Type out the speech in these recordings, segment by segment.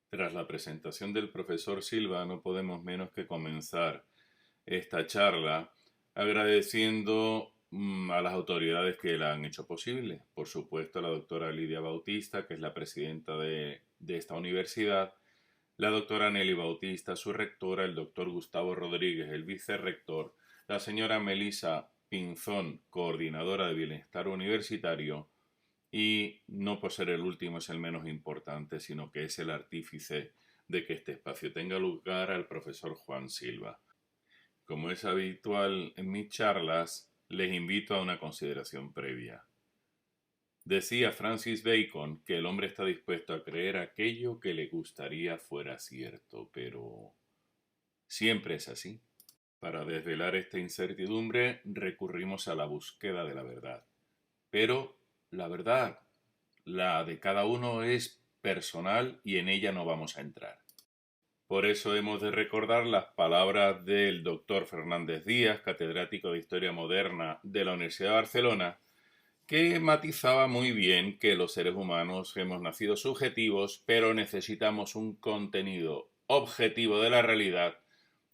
Tras la presentación del profesor Silva, no podemos menos que comenzar esta charla agradeciendo a las autoridades que la han hecho posible. Por supuesto, a la doctora Lidia Bautista, que es la presidenta de esta universidad, la doctora Nelly Bautista, su rectora, el doctor Gustavo Rodríguez, el vicerrector, la señora Melisa Pinzón, coordinadora de bienestar universitario, y no por ser el último es el menos importante, sino que es el artífice de que este espacio tenga lugar, al profesor Juan Silva. Como es habitual en mis charlas, les invito a una consideración previa. Decía Francis Bacon que el hombre está dispuesto a creer aquello que le gustaría fuera cierto, pero ¿siempre es así? Para desvelar esta incertidumbre recurrimos a la búsqueda de la verdad. Pero la verdad, la de cada uno, es personal y en ella no vamos a entrar. Por eso hemos de recordar las palabras del doctor Fernández Díaz, catedrático de Historia Moderna de la Universidad de Barcelona, que matizaba muy bien que los seres humanos hemos nacido subjetivos, pero necesitamos un contenido objetivo de la realidad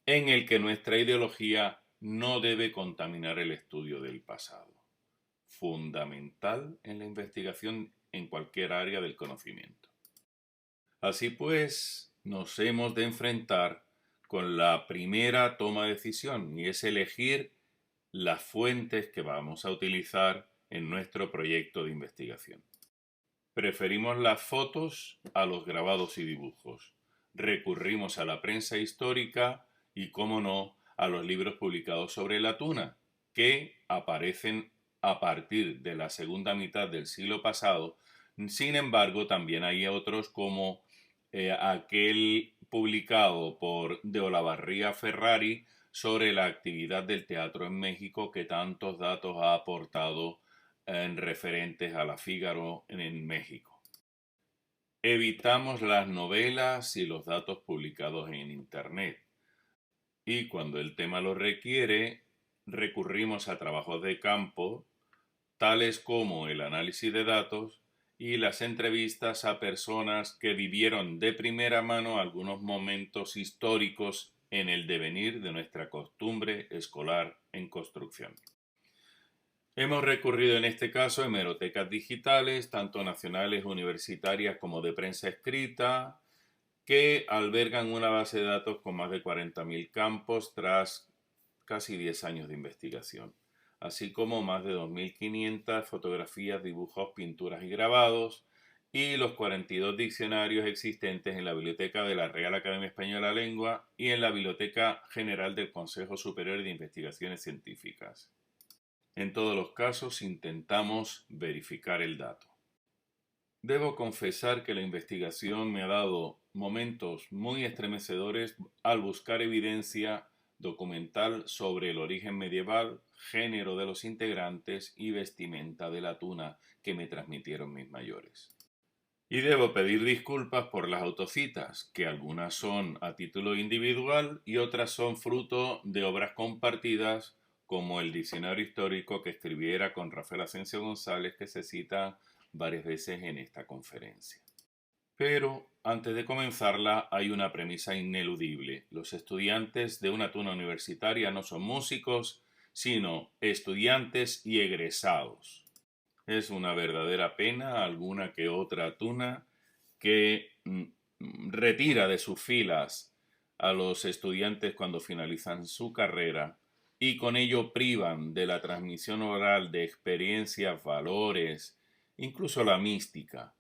en el que nuestra ideología no debe contaminar el estudio del pasado. Fundamental en la investigación en cualquier área del conocimiento. Así pues, nos hemos de enfrentar con la primera toma de decisión, y es elegir las fuentes que vamos a utilizar en nuestro proyecto de investigación. Preferimos las fotos a los grabados y dibujos. Recurrimos a la prensa histórica y, cómo no, a los libros publicados sobre la tuna, que aparecen a partir de la segunda mitad del siglo pasado. Sin embargo, también hay otros como aquel publicado por de Olavarría Ferrari sobre la actividad del teatro en México, que tantos datos ha aportado en referentes a la Fígaro en México. Evitamos las novelas y los datos publicados en Internet. Y cuando el tema lo requiere, recurrimos a trabajos de campo, tales como el análisis de datos y las entrevistas a personas que vivieron de primera mano algunos momentos históricos en el devenir de nuestra costumbre escolar en construcción. Hemos recurrido en este caso a hemerotecas digitales, tanto nacionales, universitarias como de prensa escrita, que albergan una base de datos con más de 40.000 campos tras casi 10 años de investigación, así como más de 2.500 fotografías, dibujos, pinturas y grabados, y los 42 diccionarios existentes en la Biblioteca de la Real Academia Española de la Lengua y en la Biblioteca General del Consejo Superior de Investigaciones Científicas. En todos los casos intentamos verificar el dato. Debo confesar que la investigación me ha dado momentos muy estremecedores al buscar evidencia documental sobre el origen medieval, género de los integrantes y vestimenta de la tuna que me transmitieron mis mayores. Y debo pedir disculpas por las autocitas, que algunas son a título individual y otras son fruto de obras compartidas, como el diccionario histórico que escribiera con Rafael Asensio González, que se cita varias veces en esta conferencia. Pero antes de comenzarla hay una premisa ineludible. Los estudiantes de una tuna universitaria no son músicos, sino estudiantes y egresados. Es una verdadera pena alguna que otra tuna que retira de sus filas a los estudiantes cuando finalizan su carrera y con ello privan de la transmisión oral de experiencias, valores, incluso la mística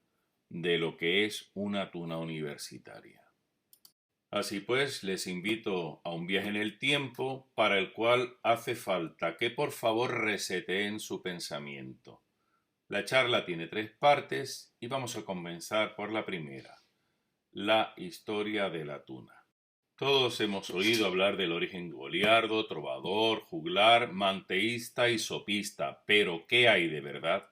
de lo que es una tuna universitaria. Así pues, les invito a un viaje en el tiempo para el cual hace falta que por favor reseteen su pensamiento. La charla tiene 3 partes y vamos a comenzar por la primera, la historia de la tuna. Todos hemos oído hablar del origen goliardo, trovador, juglar, manteísta y sopista, pero ¿qué hay de verdad?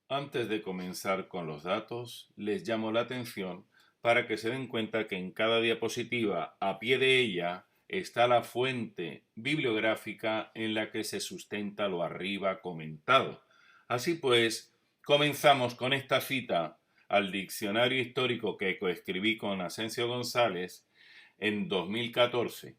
Antes de comenzar con los datos, les llamo la atención para que se den cuenta que en cada diapositiva, a pie de ella, está la fuente bibliográfica en la que se sustenta lo arriba comentado. Así pues, comenzamos con esta cita al diccionario histórico que coescribí con Asensio González en 2014.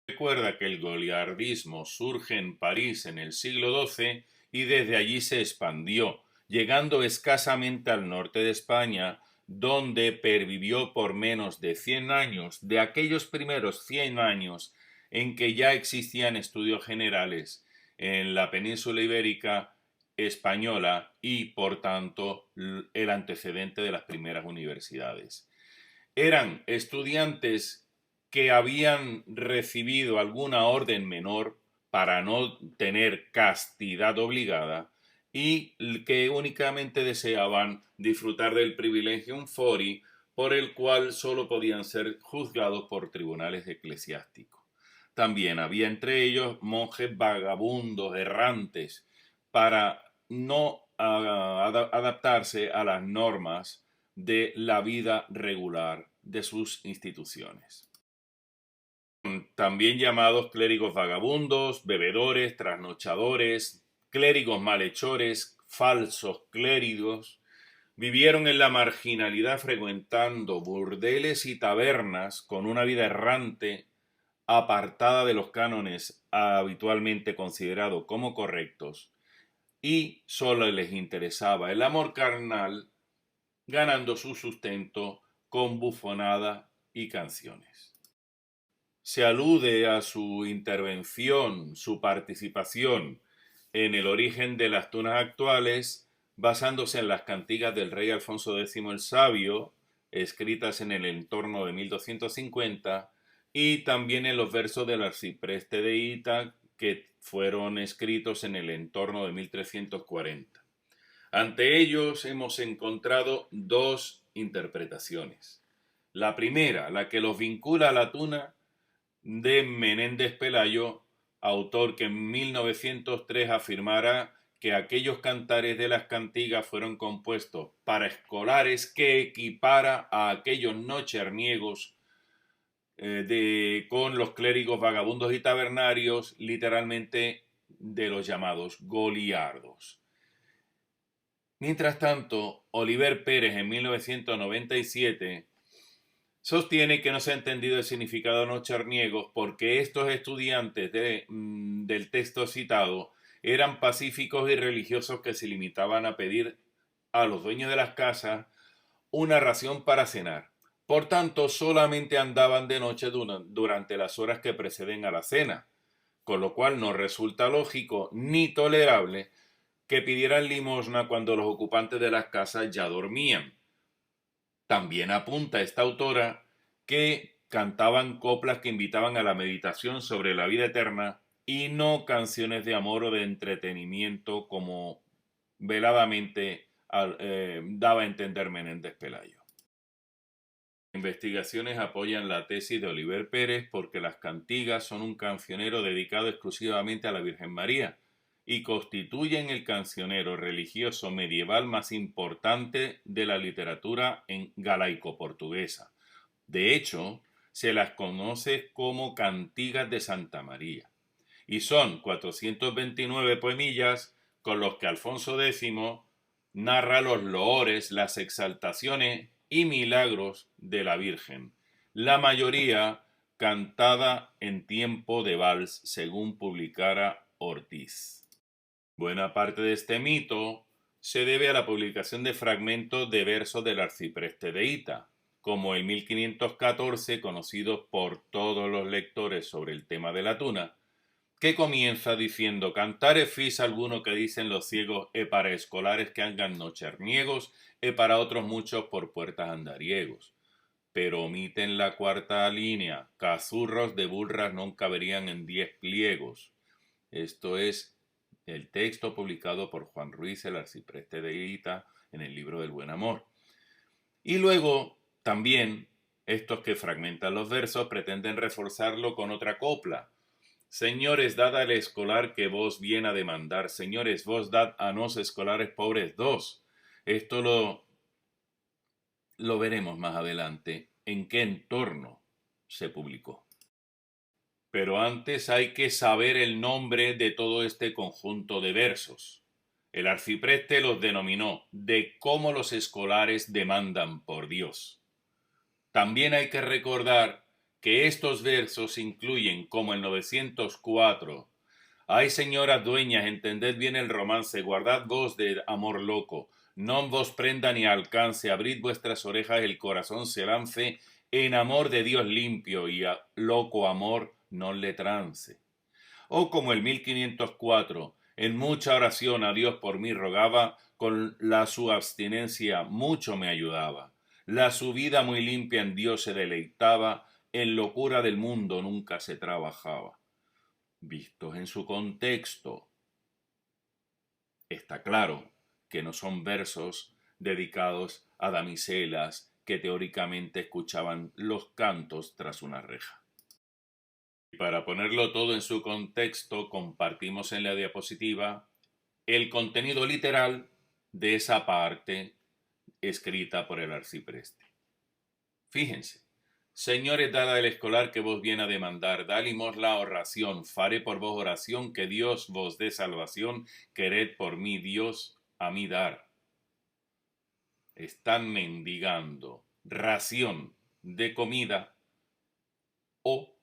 Recuerda que el goliardismo surge en París en el siglo XII y desde allí se expandió, llegando escasamente al norte de España, donde pervivió por menos de 100 años, de aquellos primeros 100 años en que ya existían estudios generales en la península ibérica española y, por tanto, el antecedente de las primeras universidades. Eran estudiantes que habían recibido alguna orden menor para no tener castidad obligada y que únicamente deseaban disfrutar del privilegium fori, por el cual solo podían ser juzgados por tribunales eclesiásticos. También había entre ellos monjes vagabundos, errantes, para no adaptarse a las normas de la vida regular de sus instituciones. También llamados clérigos vagabundos, bebedores, trasnochadores, clérigos malhechores, falsos clérigos, vivieron en la marginalidad frecuentando burdeles y tabernas con una vida errante apartada de los cánones habitualmente considerados como correctos, y solo les interesaba el amor carnal, ganando su sustento con bufonada y canciones. Se alude a su intervención, su participación en el origen de las tunas actuales, basándose en las cantigas del rey Alfonso X el Sabio, escritas en el entorno de 1250, y también en los versos del arcipreste de Hita, que fueron escritos en el entorno de 1340. Ante ellos hemos encontrado dos interpretaciones. La primera, la que los vincula a la tuna, de Menéndez Pelayo, autor que en 1903 afirmara que aquellos cantares de las cantigas fueron compuestos para escolares, que equipara a aquellos nocherniegos con los clérigos vagabundos y tabernarios, literalmente de los llamados goliardos. Mientras tanto, Oliver Pérez en 1997 sostiene que no se ha entendido el significado de nocherniegos porque estos estudiantes del texto citado eran pacíficos y religiosos que se limitaban a pedir a los dueños de las casas una ración para cenar. Por tanto, solamente andaban de noche durante las horas que preceden a la cena, con lo cual no resulta lógico ni tolerable que pidieran limosna cuando los ocupantes de las casas ya dormían. También apunta esta autora que cantaban coplas que invitaban a la meditación sobre la vida eterna y no canciones de amor o de entretenimiento como veladamente daba a entender Menéndez Pelayo. Investigaciones apoyan la tesis de Oliver Pérez porque las cantigas son un cancionero dedicado exclusivamente a la Virgen María y constituyen el cancionero religioso medieval más importante de la literatura galaico-portuguesa. De hecho, se las conoce como cantigas de Santa María, y son 429 poemillas con los que Alfonso X narra los loores, las exaltaciones y milagros de la Virgen, la mayoría cantada en tiempo de vals, según publicara Ortiz. Buena parte de este mito se debe a la publicación de fragmentos de versos del arcipreste de Hita, como el 1514, conocido por todos los lectores sobre el tema de la tuna, que comienza diciendo: «Cantare fis alguno que dicen los ciegos, e para escolares que andan nocherniegos, e para otros muchos por puertas andariegos». Pero omiten la cuarta línea: «Cazurros de burras no caberían en 10 pliegos». Esto es el texto publicado por Juan Ruiz, el arcipreste de Hita, en el libro del Buen Amor. Y luego, también, estos que fragmentan los versos pretenden reforzarlo con otra copla. «Señores, dad al escolar que vos viene a demandar. Señores, vos dad a nos escolares pobres dos». Esto lo veremos más adelante en qué entorno se publicó. Pero antes hay que saber el nombre de todo este conjunto de versos. El arcipreste los denominó de cómo los escolares demandan por Dios. También hay que recordar que estos versos incluyen, como el 904, ay señoras dueñas, entended bien el romance, guardad vos de amor loco, non vos prenda ni alcance, abrid vuestras orejas, el corazón se lance, en amor de Dios limpio y a loco amor no le trance. O como el 1504, en mucha oración a Dios por mí rogaba, con la su abstinencia mucho me ayudaba. La su vida muy limpia en Dios se deleitaba, en locura del mundo nunca se trabajaba. Vistos en su contexto, está claro que no son versos dedicados a damiselas que teóricamente escuchaban los cantos tras una reja. Para ponerlo todo en su contexto, compartimos en la diapositiva el contenido literal de esa parte escrita por el arcipreste. Fíjense, señores, dada el escolar que vos viene a demandar, da limosna oración, faré por vos oración, que Dios vos dé salvación, quered por mí Dios a mí dar. Están mendigando ración de comida o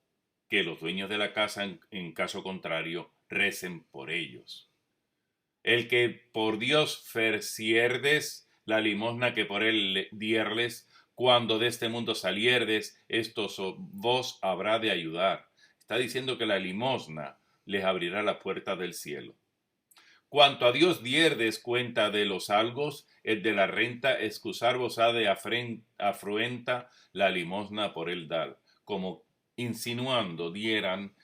que los dueños de la casa, en caso contrario, recen por ellos. El que por Dios fercierdes, la limosna que por él dierles, cuando de este mundo salierdes, estos vos habrá de ayudar. Está diciendo que la limosna les abrirá la puerta del cielo. Cuanto a Dios dierdes cuenta de los algos, el de la renta, excusar vos ha de afruenta la limosna por él dar, como insinuando dijeran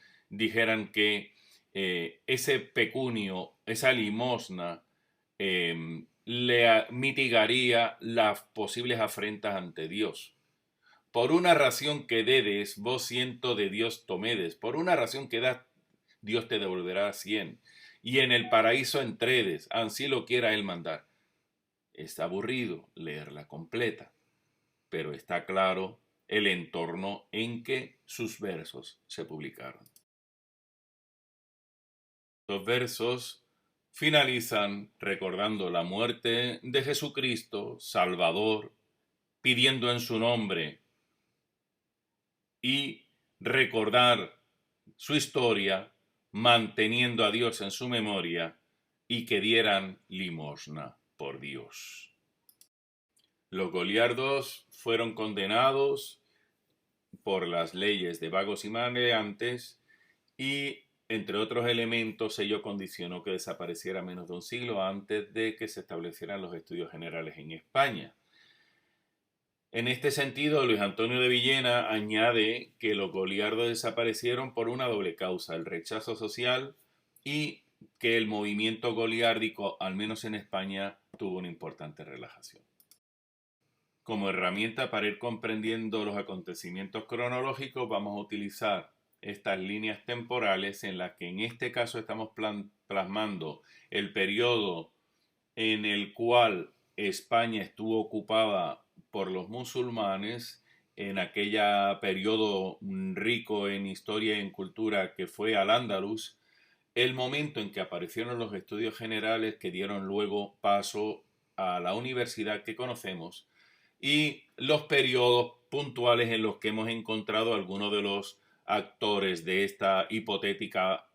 que ese pecunio, esa limosna, le mitigaría las posibles afrentas ante Dios. Por una ración que dedes, vos ciento de Dios tomedes. Por una ración que das, Dios te devolverá 100. Y en el paraíso entredes, ansí lo quiera él mandar. Está aburrido leerla completa, pero está claro el entorno en que sus versos se publicaron. Los versos finalizan recordando la muerte de Jesucristo, Salvador, pidiendo en su nombre y recordar su historia, manteniendo a Dios en su memoria y que dieran limosna por Dios. Los goliardos fueron condenados por las leyes de vagos y maleantes y, entre otros elementos, ello condicionó que desapareciera menos de un siglo antes de que se establecieran los estudios generales en España. En este sentido, Luis Antonio de Villena añade que los goliardos desaparecieron por una doble causa, el rechazo social y que el movimiento goliárdico, al menos en España, tuvo una importante relajación. Como herramienta para ir comprendiendo los acontecimientos cronológicos, vamos a utilizar estas líneas temporales en las que en este caso estamos plasmando el periodo en el cual España estuvo ocupada por los musulmanes en aquella periodo rico en historia y en cultura que fue Al-Ándalus, el momento en que aparecieron los estudios generales que dieron luego paso a la universidad que conocemos y los periodos puntuales en los que hemos encontrado algunos de los actores de esta hipotética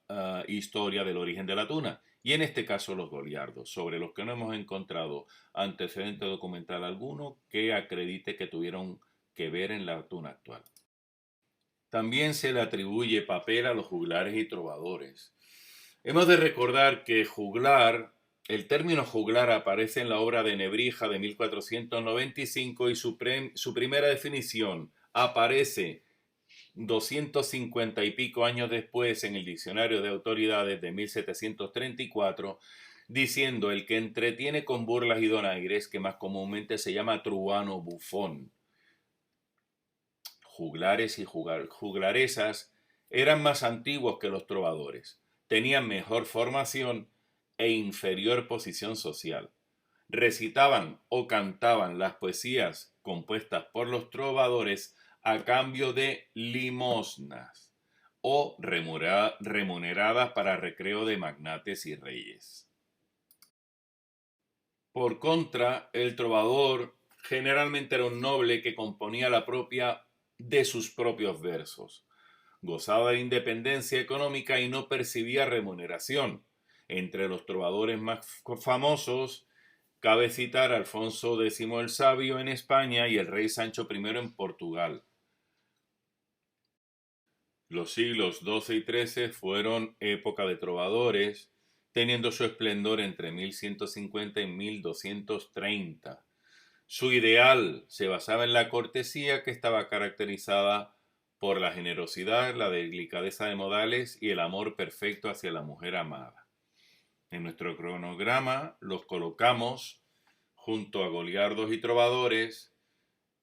historia del origen de la tuna. Y en este caso los goliardos, sobre los que no hemos encontrado antecedente documental alguno que acredite que tuvieron que ver en la tuna actual. También se le atribuye papel a los juglares y trovadores. Hemos de recordar que juglar, el término juglar aparece en la obra de Nebrija de 1495 y su primera definición aparece 250 y pico años después en el Diccionario de Autoridades de 1734, diciendo el que entretiene con burlas y donaires, que más comúnmente se llama truano bufón. Juglares y juglaresas eran más antiguos que los trovadores, tenían mejor formación e inferior posición social. Recitaban o cantaban las poesías compuestas por los trovadores a cambio de limosnas o remuneradas para recreo de magnates y reyes. Por contra, el trovador generalmente era un noble que componía la propia de sus propios versos. Gozaba de independencia económica y no percibía remuneración. Entre los trovadores más famosos cabe citar a Alfonso X el Sabio en España y el rey Sancho I en Portugal. Los siglos XII y XIII fueron época de trovadores, teniendo su esplendor entre 1150 y 1230. Su ideal se basaba en la cortesía, que estaba caracterizada por la generosidad, la delicadeza de modales y el amor perfecto hacia la mujer amada. En nuestro cronograma los colocamos junto a goliardos y trovadores,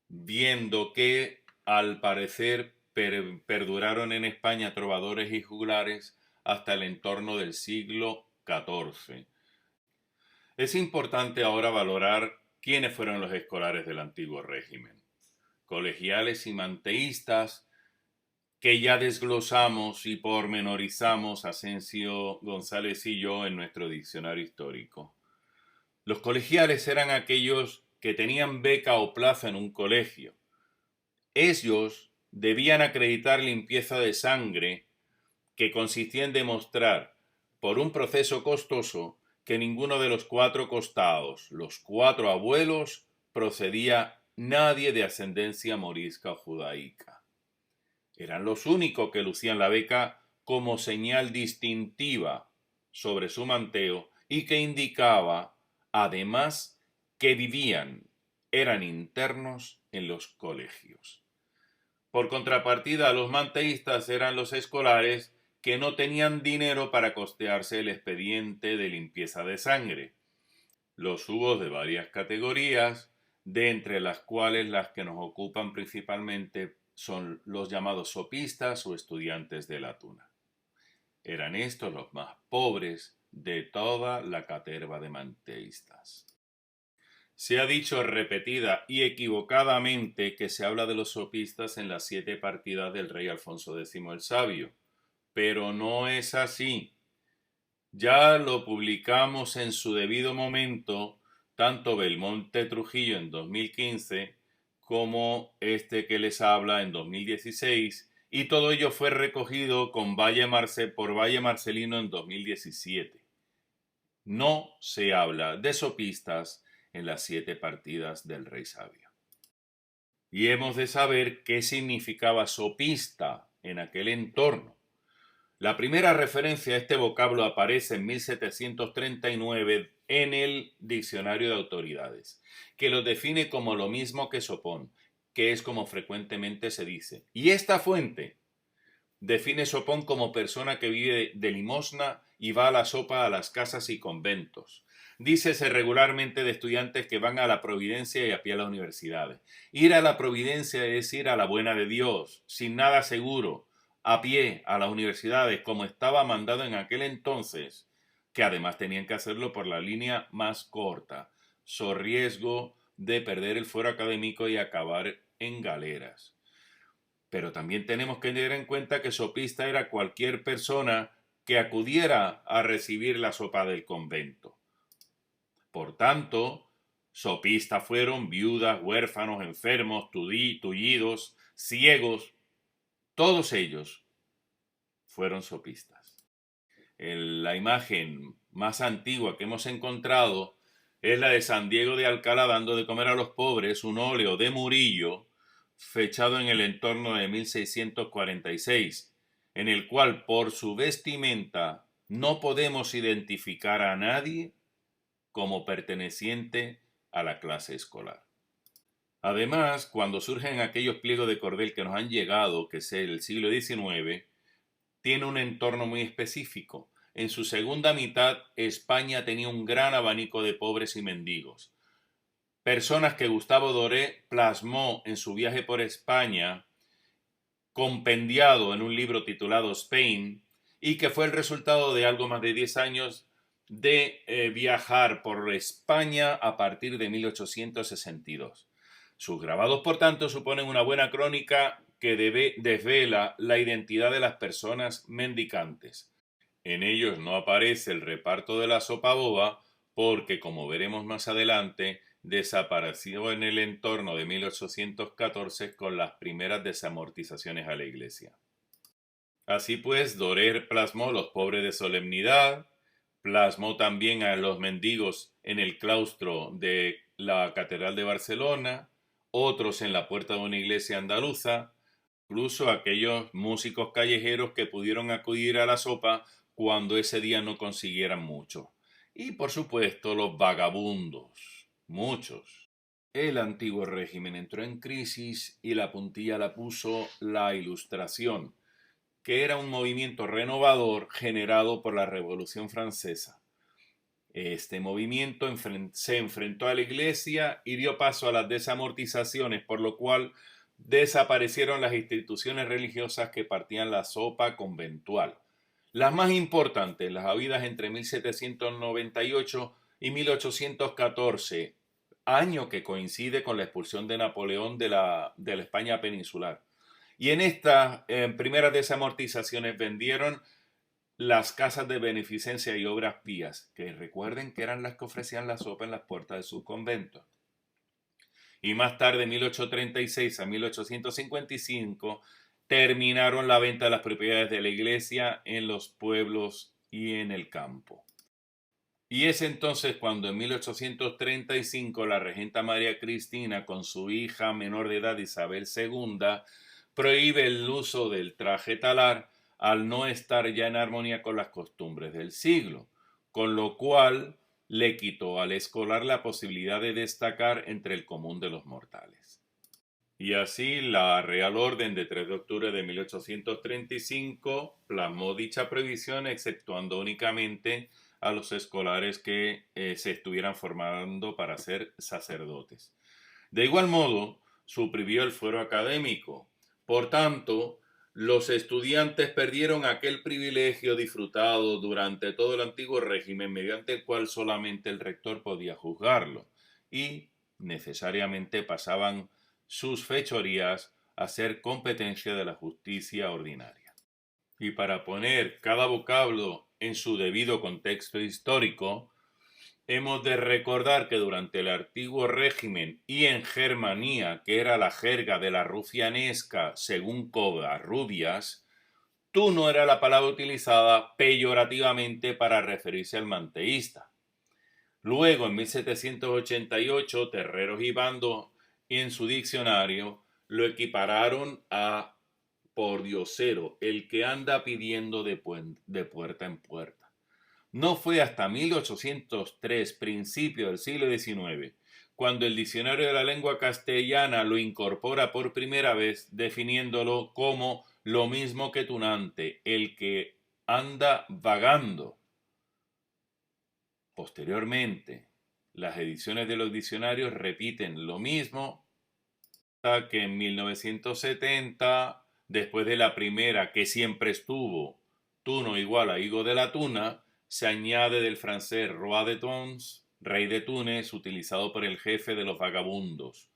viendo que al parecer perduraron en España trovadores y juglares hasta el entorno del siglo XIV. Es importante ahora valorar quiénes fueron los escolares del antiguo régimen. Colegiales y manteístas, que ya desglosamos y pormenorizamos Asensio González y yo en nuestro diccionario histórico. Los colegiales eran aquellos que tenían beca o plaza en un colegio. Ellos debían acreditar limpieza de sangre, que consistía en demostrar, por un proceso costoso, que ninguno de los 4 costados, los 4 abuelos, procedía nadie de ascendencia morisca o judaica. Eran los únicos que lucían la beca como señal distintiva sobre su manteo y que indicaba, además, que eran internos en los colegios. Por contrapartida, los manteístas eran los escolares que no tenían dinero para costearse el expediente de limpieza de sangre. Los hubo de varias categorías, de entre las cuales las que nos ocupan principalmente son los llamados sopistas o estudiantes de la tuna. Eran estos los más pobres de toda la caterva de manteístas. Se ha dicho repetida y equivocadamente que se habla de los sopistas en las 7 partidas del rey Alfonso X el Sabio, pero no es así. Ya lo publicamos en su debido momento, tanto Belmonte Trujillo en 2015 como este que les habla en 2016, y todo ello fue recogido por Valle Marcelino en 2017. No se habla de sopistas en las 7 partidas del Rey Sabio. Y hemos de saber qué significaba sopista en aquel entorno. La primera referencia a este vocablo aparece en 1739 en el Diccionario de Autoridades, que lo define como lo mismo que sopón, que es como frecuentemente se dice. Y esta fuente define sopón como persona que vive de limosna y va a la sopa a las casas y conventos. Dícese regularmente de estudiantes que van a la Providencia y a pie a las universidades. Ir a la Providencia es ir a la buena de Dios, sin nada seguro, a pie a las universidades, como estaba mandado en aquel entonces, que además tenían que hacerlo por la línea más corta, so riesgo de perder el fuero académico y acabar en galeras. Pero también tenemos que tener en cuenta que sopista era cualquier persona que acudiera a recibir la sopa del convento. Por tanto, sopistas fueron viudas, huérfanos, enfermos, tullidos, ciegos, todos ellos fueron sopistas. La imagen más antigua que hemos encontrado es la de San Diego de Alcalá dando de comer a los pobres, un óleo de Murillo, fechado en el entorno de 1646, en el cual por su vestimenta no podemos identificar a nadie como perteneciente a la clase escolar. Además, cuando surgen aquellos pliegos de cordel que nos han llegado, que es el siglo XIX, tiene un entorno muy específico. En su segunda mitad, España tenía un gran abanico de pobres y mendigos. Personas que Gustavo Doré plasmó en su viaje por España, compendiado en un libro titulado Spain, y que fue el resultado de algo más de 10 años de viajar por España a partir de 1862. Sus grabados, por tanto, suponen una buena crónica que desvela la identidad de las personas mendicantes. En ellos no aparece el reparto de la sopa boba porque, como veremos más adelante, desapareció en el entorno de 1814 con las primeras desamortizaciones a la iglesia. Así pues, Doré plasmó los pobres de solemnidad, plasmó también a los mendigos en el claustro de la Catedral de Barcelona, otros en la puerta de una iglesia andaluza, incluso aquellos músicos callejeros que pudieron acudir a la sopa cuando ese día no consiguieran mucho. Y por supuesto los vagabundos, muchos. El antiguo régimen entró en crisis y la puntilla la puso la Ilustración, que era un movimiento renovador generado por la Revolución Francesa. Este movimiento se enfrentó a la Iglesia y dio paso a las desamortizaciones, por lo cual desaparecieron las instituciones religiosas que partían la sopa conventual. Las más importantes, las habidas entre 1798 y 1814, año que coincide con la expulsión de Napoleón de la España peninsular. Y en estas primeras desamortizaciones vendieron las casas de beneficencia y obras pías, que recuerden que eran las que ofrecían la sopa en las puertas de sus conventos. Y más tarde, 1836 a 1855, terminaron la venta de las propiedades de la iglesia en los pueblos y en el campo. Y es entonces cuando en 1835 la regenta María Cristina, con su hija menor de edad Isabel II, prohíbe el uso del traje talar al no estar ya en armonía con las costumbres del siglo, con lo cual le quitó al escolar la posibilidad de destacar entre el común de los mortales. Y así la Real Orden de 3 de octubre de 1835 plasmó dicha prohibición, exceptuando únicamente a los escolares que se estuvieran formando para ser sacerdotes. De igual modo, suprimió el fuero académico. Por tanto, los estudiantes perdieron aquel privilegio disfrutado durante todo el antiguo régimen, mediante el cual solamente el rector podía juzgarlo, y necesariamente pasaban sus fechorías a ser competencia de la justicia ordinaria. Y para poner cada vocablo en su debido contexto histórico, hemos de recordar que durante el antiguo régimen y en Germanía, que era la jerga de la rufianesca según Covarrubias, tú no era la palabra utilizada peyorativamente para referirse al manteísta. Luego, en 1788, Terreros y Bando, en su diccionario, lo equipararon a pordiosero, el que anda pidiendo de puerta en puerta. No fue hasta 1803, principio del siglo XIX, cuando el Diccionario de la Lengua Castellana lo incorpora por primera vez, definiéndolo como lo mismo que tunante, el que anda vagando. Posteriormente, las ediciones de los diccionarios repiten lo mismo, hasta que en 1970, después de la primera que siempre estuvo, tuno igual a higo de la tuna, se añade del francés roi de Tons, rey de Túnez, utilizado por el jefe de los vagabundos,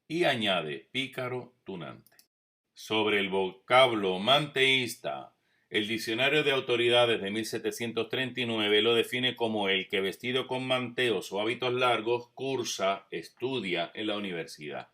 y añade pícaro tunante. Sobre el vocablo manteísta, el Diccionario de Autoridades de 1739 lo define como el que vestido con manteos o hábitos largos cursa, estudia en la universidad.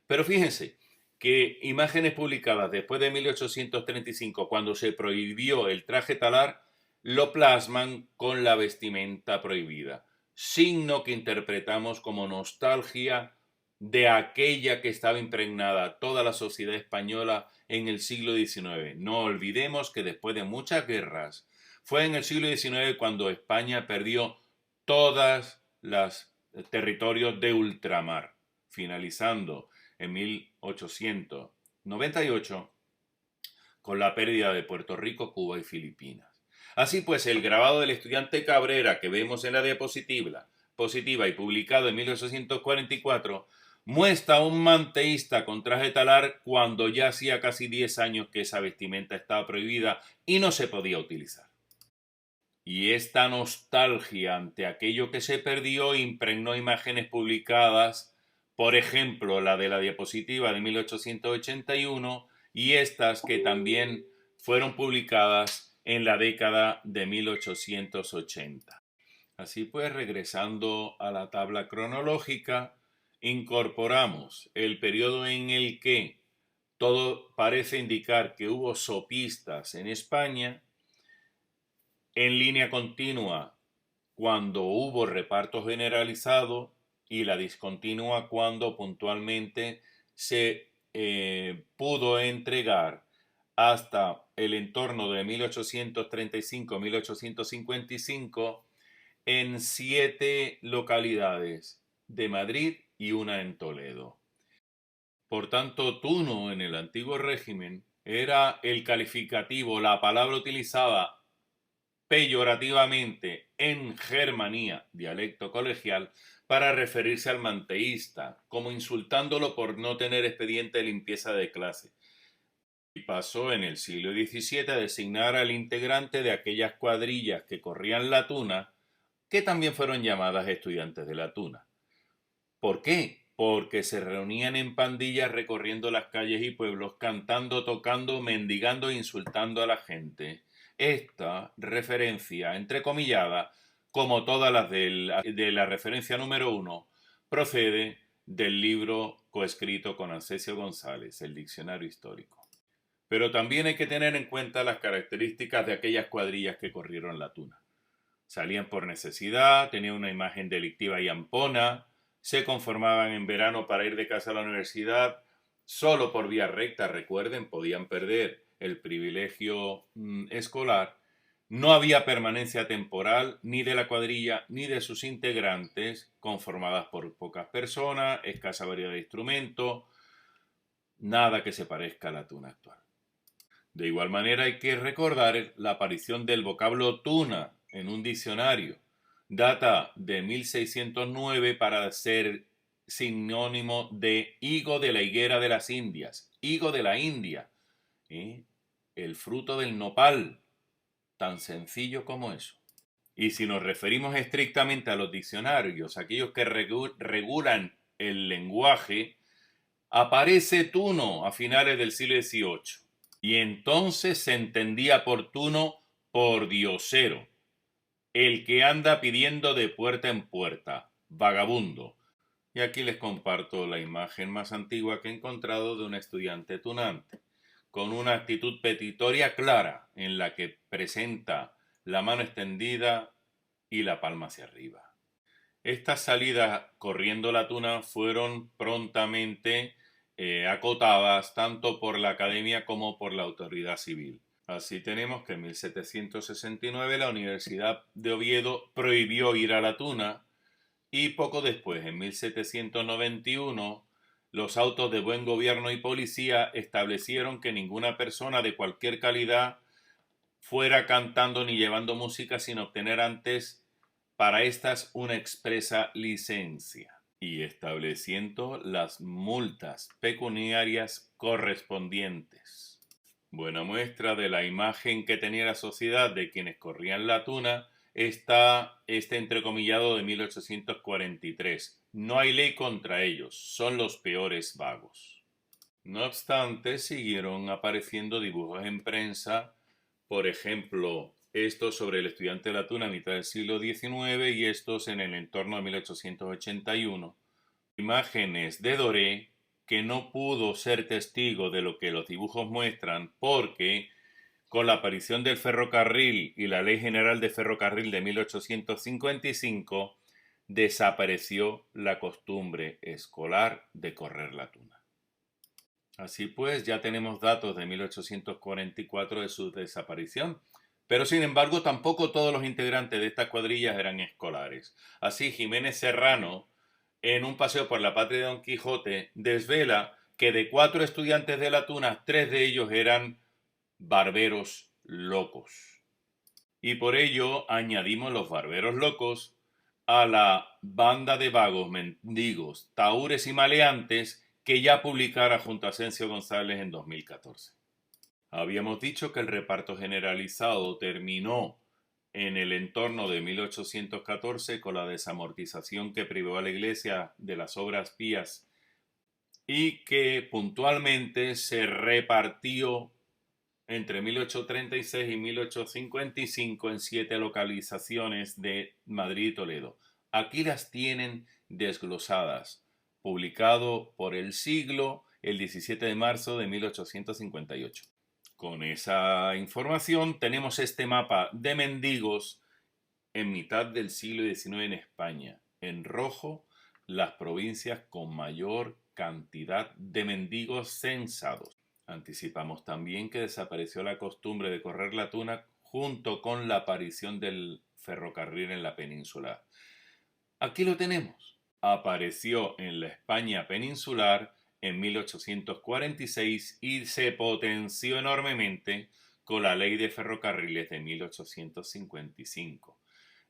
Pero fíjense que imágenes publicadas después de 1835, cuando se prohibió el traje talar, lo plasman con la vestimenta prohibida, signo que interpretamos como nostalgia de aquella que estaba impregnada toda la sociedad española en el siglo XIX. No olvidemos que después de muchas guerras, fue en el siglo XIX cuando España perdió todos los territorios de ultramar, finalizando en 1898 con la pérdida de Puerto Rico, Cuba y Filipinas. Así pues, el grabado del estudiante Cabrera que vemos en la diapositiva y publicado en 1844 muestra a un manteísta con traje talar cuando ya hacía casi 10 años que esa vestimenta estaba prohibida y no se podía utilizar. Y esta nostalgia ante aquello que se perdió impregnó imágenes publicadas, por ejemplo, la de la diapositiva de 1881 y estas que también fueron publicadas en la década de 1880. Así pues, regresando a la tabla cronológica, incorporamos el periodo en el que todo parece indicar que hubo sopistas en España, en línea continua cuando hubo reparto generalizado y la discontinua cuando puntualmente se pudo entregar hasta el entorno de 1835-1855 en 7 localidades de Madrid y una en Toledo. Por tanto, tuno en el antiguo régimen era el calificativo, la palabra utilizada peyorativamente en Germanía, dialecto colegial, para referirse al manteísta, como insultándolo por no tener expediente de limpieza de clase. Y pasó en el siglo XVII a designar al integrante de aquellas cuadrillas que corrían la tuna, que también fueron llamadas estudiantes de la tuna. ¿Por qué? Porque se reunían en pandillas recorriendo las calles y pueblos, cantando, tocando, mendigando e insultando a la gente. Esta referencia, entrecomillada, como todas las de la referencia número 1, procede del libro coescrito con Ansesio González, el Diccionario Histórico. Pero también hay que tener en cuenta las características de aquellas cuadrillas que corrieron la tuna. Salían por necesidad, tenían una imagen delictiva y ampona, se conformaban en verano para ir de casa a la universidad solo por vía recta, recuerden, podían perder el privilegio escolar. No había permanencia temporal ni de la cuadrilla ni de sus integrantes, conformadas por pocas personas, escasa variedad de instrumentos, nada que se parezca a la tuna actual. De igual manera hay que recordar la aparición del vocablo tuna en un diccionario. Data de 1609 para ser sinónimo de higo de la higuera de las Indias, higo de la India, el fruto del nopal, tan sencillo como eso. Y si nos referimos estrictamente a los diccionarios, aquellos que regulan el lenguaje, aparece tuno a finales del siglo XVIII. Y entonces se entendía por tuno por diosero, el que anda pidiendo de puerta en puerta, vagabundo. Y aquí les comparto la imagen más antigua que he encontrado de un estudiante tunante, con una actitud petitoria clara en la que presenta la mano extendida y la palma hacia arriba. Estas salidas corriendo la tuna fueron prontamente acotadas tanto por la academia como por la autoridad civil. Así tenemos que en 1769 la Universidad de Oviedo prohibió ir a la tuna y poco después, en 1791, los autos de buen gobierno y policía establecieron que ninguna persona de cualquier calidad fuera cantando ni llevando música sin obtener antes para estas una expresa licencia y estableciendo las multas pecuniarias correspondientes. Buena muestra de la imagen que tenía la sociedad de quienes corrían la tuna está este entrecomillado de 1843. No hay ley contra ellos, son los peores vagos. No obstante, siguieron apareciendo dibujos en prensa, por ejemplo, estos sobre el estudiante de la tuna a mitad del siglo XIX y estos en el entorno de 1881. Imágenes de Doré que no pudo ser testigo de lo que los dibujos muestran porque con la aparición del ferrocarril y la Ley General de Ferrocarril de 1855 desapareció la costumbre escolar de correr la tuna. Así pues, ya tenemos datos de 1844 de su desaparición, pero sin embargo tampoco todos los integrantes de estas cuadrillas eran escolares. Así, Jiménez Serrano, en un paseo por la patria de Don Quijote, desvela que de 4 estudiantes de la tuna, 3 de ellos eran barberos locos. Y por ello añadimos los barberos locos a la banda de vagos, mendigos, tahúres y maleantes que ya publicara junto a Asensio González en 2014. Habíamos dicho que el reparto generalizado terminó en el entorno de 1814 con la desamortización que privó a la Iglesia de las obras pías y que puntualmente se repartió entre 1836 y 1855 en 7 localizaciones de Madrid y Toledo. Aquí las tienen desglosadas, publicado por El Siglo el 17 de marzo de 1858. Con esa información tenemos este mapa de mendigos en mitad del siglo XIX en España. En rojo, las provincias con mayor cantidad de mendigos censados. Anticipamos también que desapareció la costumbre de correr la tuna junto con la aparición del ferrocarril en la península. Aquí lo tenemos. Apareció en la España peninsular en 1846 y se potenció enormemente con la Ley de Ferrocarriles de 1855.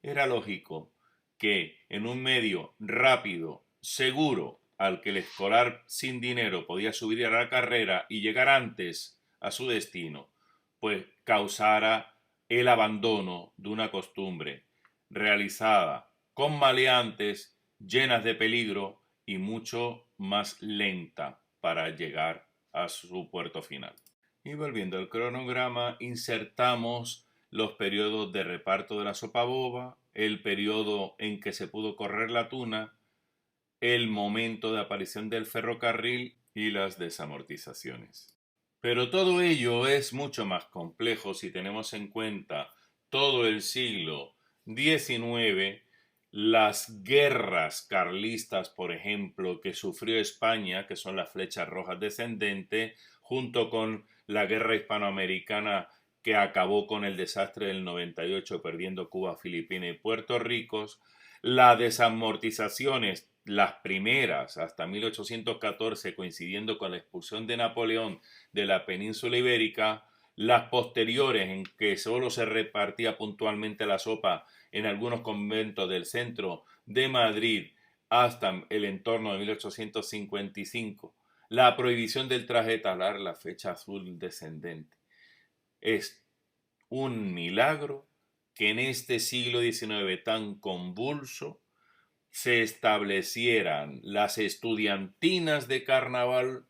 Era lógico que en un medio rápido, seguro, al que el escolar sin dinero podía subir a la carrera y llegar antes a su destino, pues causara el abandono de una costumbre realizada con maleantes, llenas de peligro y mucho más lenta para llegar a su puerto final. Y volviendo al cronograma, insertamos los periodos de reparto de la sopa boba, el periodo en que se pudo correr la tuna, el momento de aparición del ferrocarril y las desamortizaciones. Pero todo ello es mucho más complejo si tenemos en cuenta todo el siglo XIX, las guerras carlistas, por ejemplo, que sufrió España, que son las flechas rojas descendentes, junto con la guerra hispanoamericana que acabó con el desastre del 98, perdiendo Cuba, Filipinas y Puerto Rico, las desamortizaciones, las primeras hasta 1814, coincidiendo con la expulsión de Napoleón de la península ibérica, las posteriores en que solo se repartía puntualmente la sopa en algunos conventos del centro de Madrid hasta el entorno de 1855, la prohibición del traje talar, la fecha azul descendente. Es un milagro que en este siglo XIX tan convulso se establecieran las estudiantinas de carnaval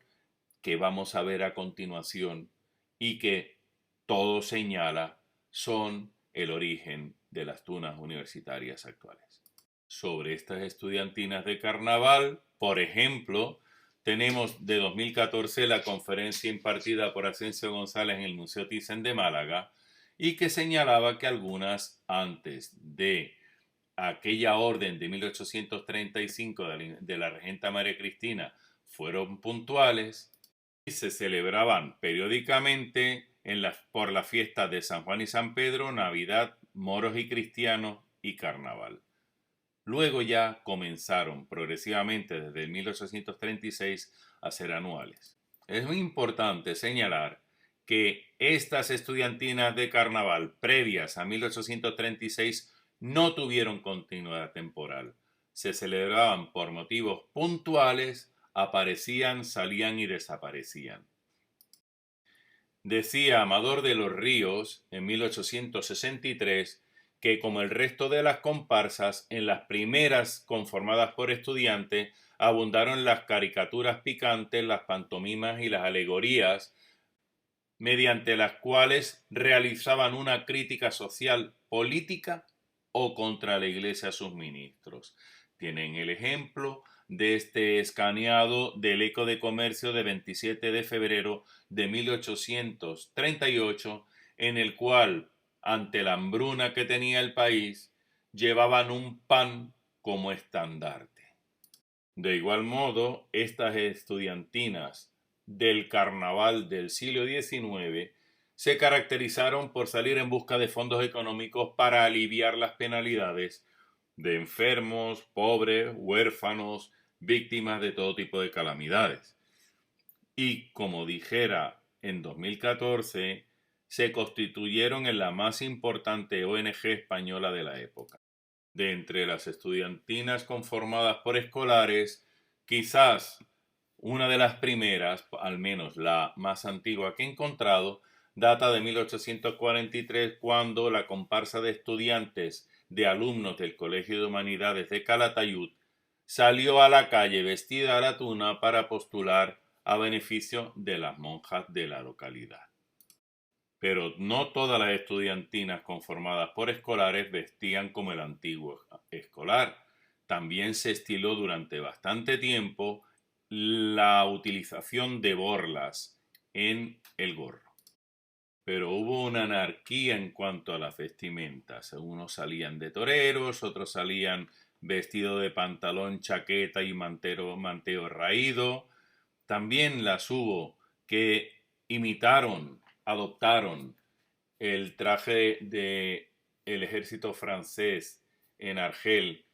que vamos a ver a continuación y que todo señala son el origen de las tunas universitarias actuales. Sobre estas estudiantinas de carnaval, por ejemplo, tenemos de 2014 la conferencia impartida por Asensio González en el Museo Thyssen de Málaga y que señalaba que algunas antes de aquella orden de 1835 de la regenta María Cristina fueron puntuales y se celebraban periódicamente por las fiestas de San Juan y San Pedro, Navidad, moros y cristianos y carnaval. Luego ya comenzaron progresivamente desde 1836 a ser anuales. Es muy importante señalar que estas estudiantinas de carnaval previas a 1836 no tuvieron continuidad temporal. Se celebraban por motivos puntuales, aparecían, salían y desaparecían. Decía Amador de los Ríos en 1863 que, como el resto de las comparsas, en las primeras conformadas por estudiantes abundaron las caricaturas picantes, las pantomimas y las alegorías, mediante las cuales realizaban una crítica social, política o contra la Iglesia a sus ministros. Tienen el ejemplo de este escaneado del Eco de Comercio de 27 de febrero de 1838, en el cual, ante la hambruna que tenía el país, llevaban un pan como estandarte. De igual modo, estas estudiantinas del carnaval del siglo XIX se caracterizaron por salir en busca de fondos económicos para aliviar las penalidades de enfermos, pobres, huérfanos, víctimas de todo tipo de calamidades. Y, como dijera en 2014, se constituyeron en la más importante ONG española de la época. De entre las estudiantinas conformadas por escolares, quizás una de las primeras, al menos la más antigua que he encontrado, data de 1843, cuando la comparsa de estudiantes de alumnos del Colegio de Humanidades de Calatayud salió a la calle vestida a la tuna para postular a beneficio de las monjas de la localidad. Pero no todas las estudiantinas conformadas por escolares vestían como el antiguo escolar. También se estiló durante bastante tiempo la utilización de borlas en el gorro. Pero hubo una anarquía en cuanto a las vestimentas. Unos salían de toreros, otros salían vestidos de pantalón, chaqueta y manteo raído. También las hubo que adoptaron el traje del ejército francés en Argel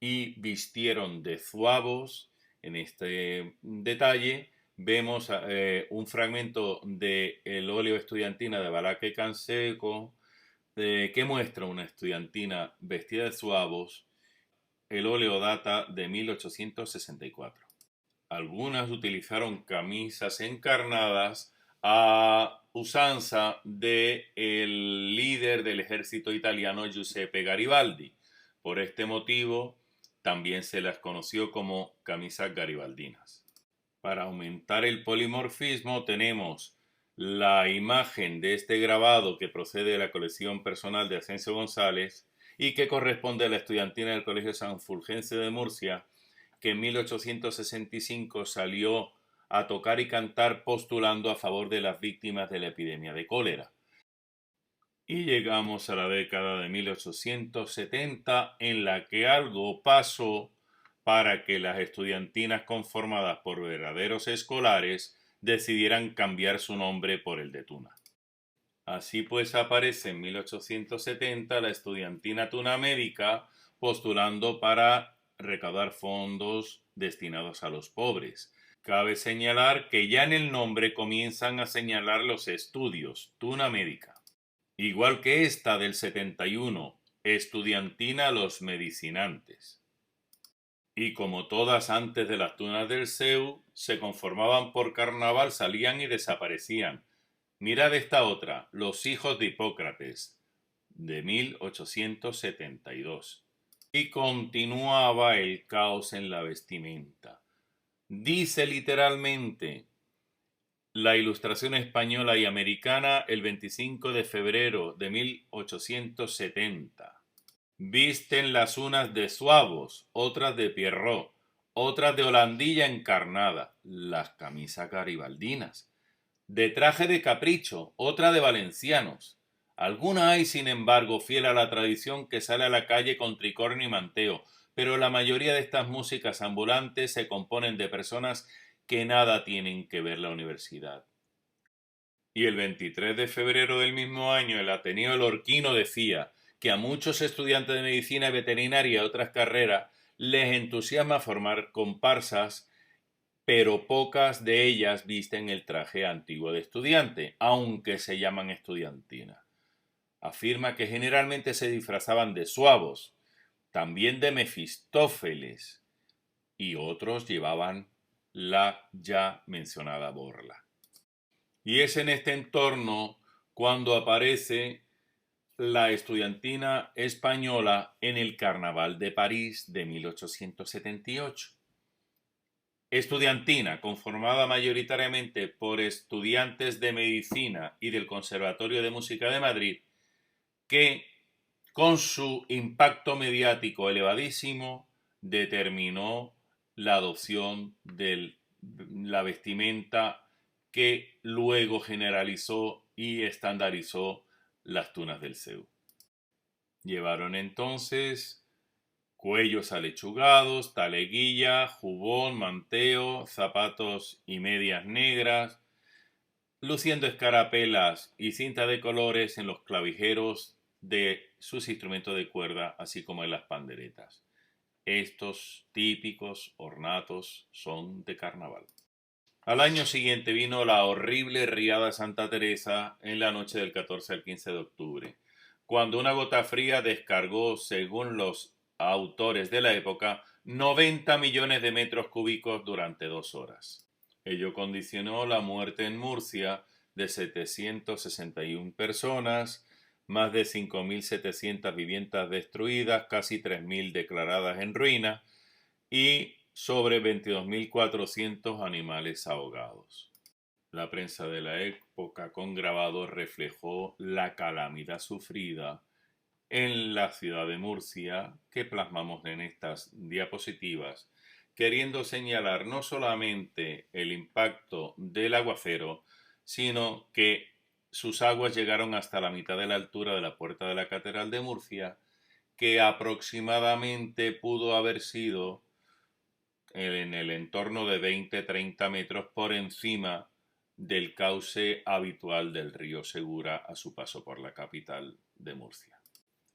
y vistieron de zuavos. En este detalle vemos un fragmento del óleo estudiantina de Balaque Canseco que muestra una estudiantina vestida de zuavos. El óleo data de 1864. Algunas utilizaron camisas encarnadas a usanza del líder del ejército italiano Giuseppe Garibaldi. Por este motivo, también se las conoció como camisas garibaldinas. Para aumentar el polimorfismo tenemos la imagen de este grabado que procede de la colección personal de Asensio González y que corresponde a la estudiantina del Colegio San Fulgencio de Murcia, que en 1865 salió a tocar y cantar postulando a favor de las víctimas de la epidemia de cólera. Y llegamos a la década de 1870 en la que algo pasó para que las estudiantinas conformadas por verdaderos escolares decidieran cambiar su nombre por el de Tuna. Así pues aparece en 1870 la estudiantina Tuna Médica postulando para recaudar fondos destinados a los pobres. Cabe señalar que ya en el nombre comienzan a señalar los estudios, Tuna Médica. Igual que esta del 71, estudiantina Los Medicinantes. Y como todas antes de las tunas del CEU, se conformaban por carnaval, salían y desaparecían. Mirad esta otra, Los Hijos de Hipócrates, de 1872. Y continuaba el caos en la vestimenta. Dice literalmente la Ilustración española y americana el 25 de febrero de 1870. Visten las unas de zuavos, otras de Pierrot, otras de holandilla encarnada, las camisas garibaldinas, de traje de capricho, otra de valencianos. Alguna hay, sin embargo, fiel a la tradición que sale a la calle con tricornio y manteo, pero la mayoría de estas músicas ambulantes se componen de personas que nada tienen que ver la universidad. Y el 23 de febrero del mismo año el Ateneo Lorquino decía que a muchos estudiantes de medicina y veterinaria y otras carreras les entusiasma formar comparsas, pero pocas de ellas visten el traje antiguo de estudiante, aunque se llaman estudiantina. Afirma que generalmente se disfrazaban de zuavos, también de Mefistófeles, y otros llevaban la ya mencionada borla. Y es en este entorno cuando aparece la estudiantina española en el Carnaval de París de 1878. Estudiantina conformada mayoritariamente por estudiantes de medicina y del Conservatorio de Música de Madrid, que con su impacto mediático elevadísimo determinó la adopción de la vestimenta que luego generalizó y estandarizó las tunas del CEU. Llevaron entonces cuellos alechugados, taleguilla, jubón, manteo, zapatos y medias negras, luciendo escarapelas y cinta de colores en los clavijeros de sus instrumentos de cuerda, así como en las panderetas. Estos típicos ornatos son de carnaval. Al año siguiente vino la horrible riada de Santa Teresa en la noche del 14 al 15 de octubre, cuando una gota fría descargó, según los autores de la época, 90 millones de metros cúbicos durante 2 horas. Ello condicionó la muerte en Murcia de 761 personas, más de 5.700 viviendas destruidas, casi 3.000 declaradas en ruina y sobre 22.400 animales ahogados. La prensa de la época con grabados reflejó la calamidad sufrida en la ciudad de Murcia que plasmamos en estas diapositivas, queriendo señalar no solamente el impacto del aguacero, sino que sus aguas llegaron hasta la mitad de la altura de la puerta de la Catedral de Murcia, que aproximadamente pudo haber sido en el entorno de 20-30 metros por encima del cauce habitual del río Segura a su paso por la capital de Murcia.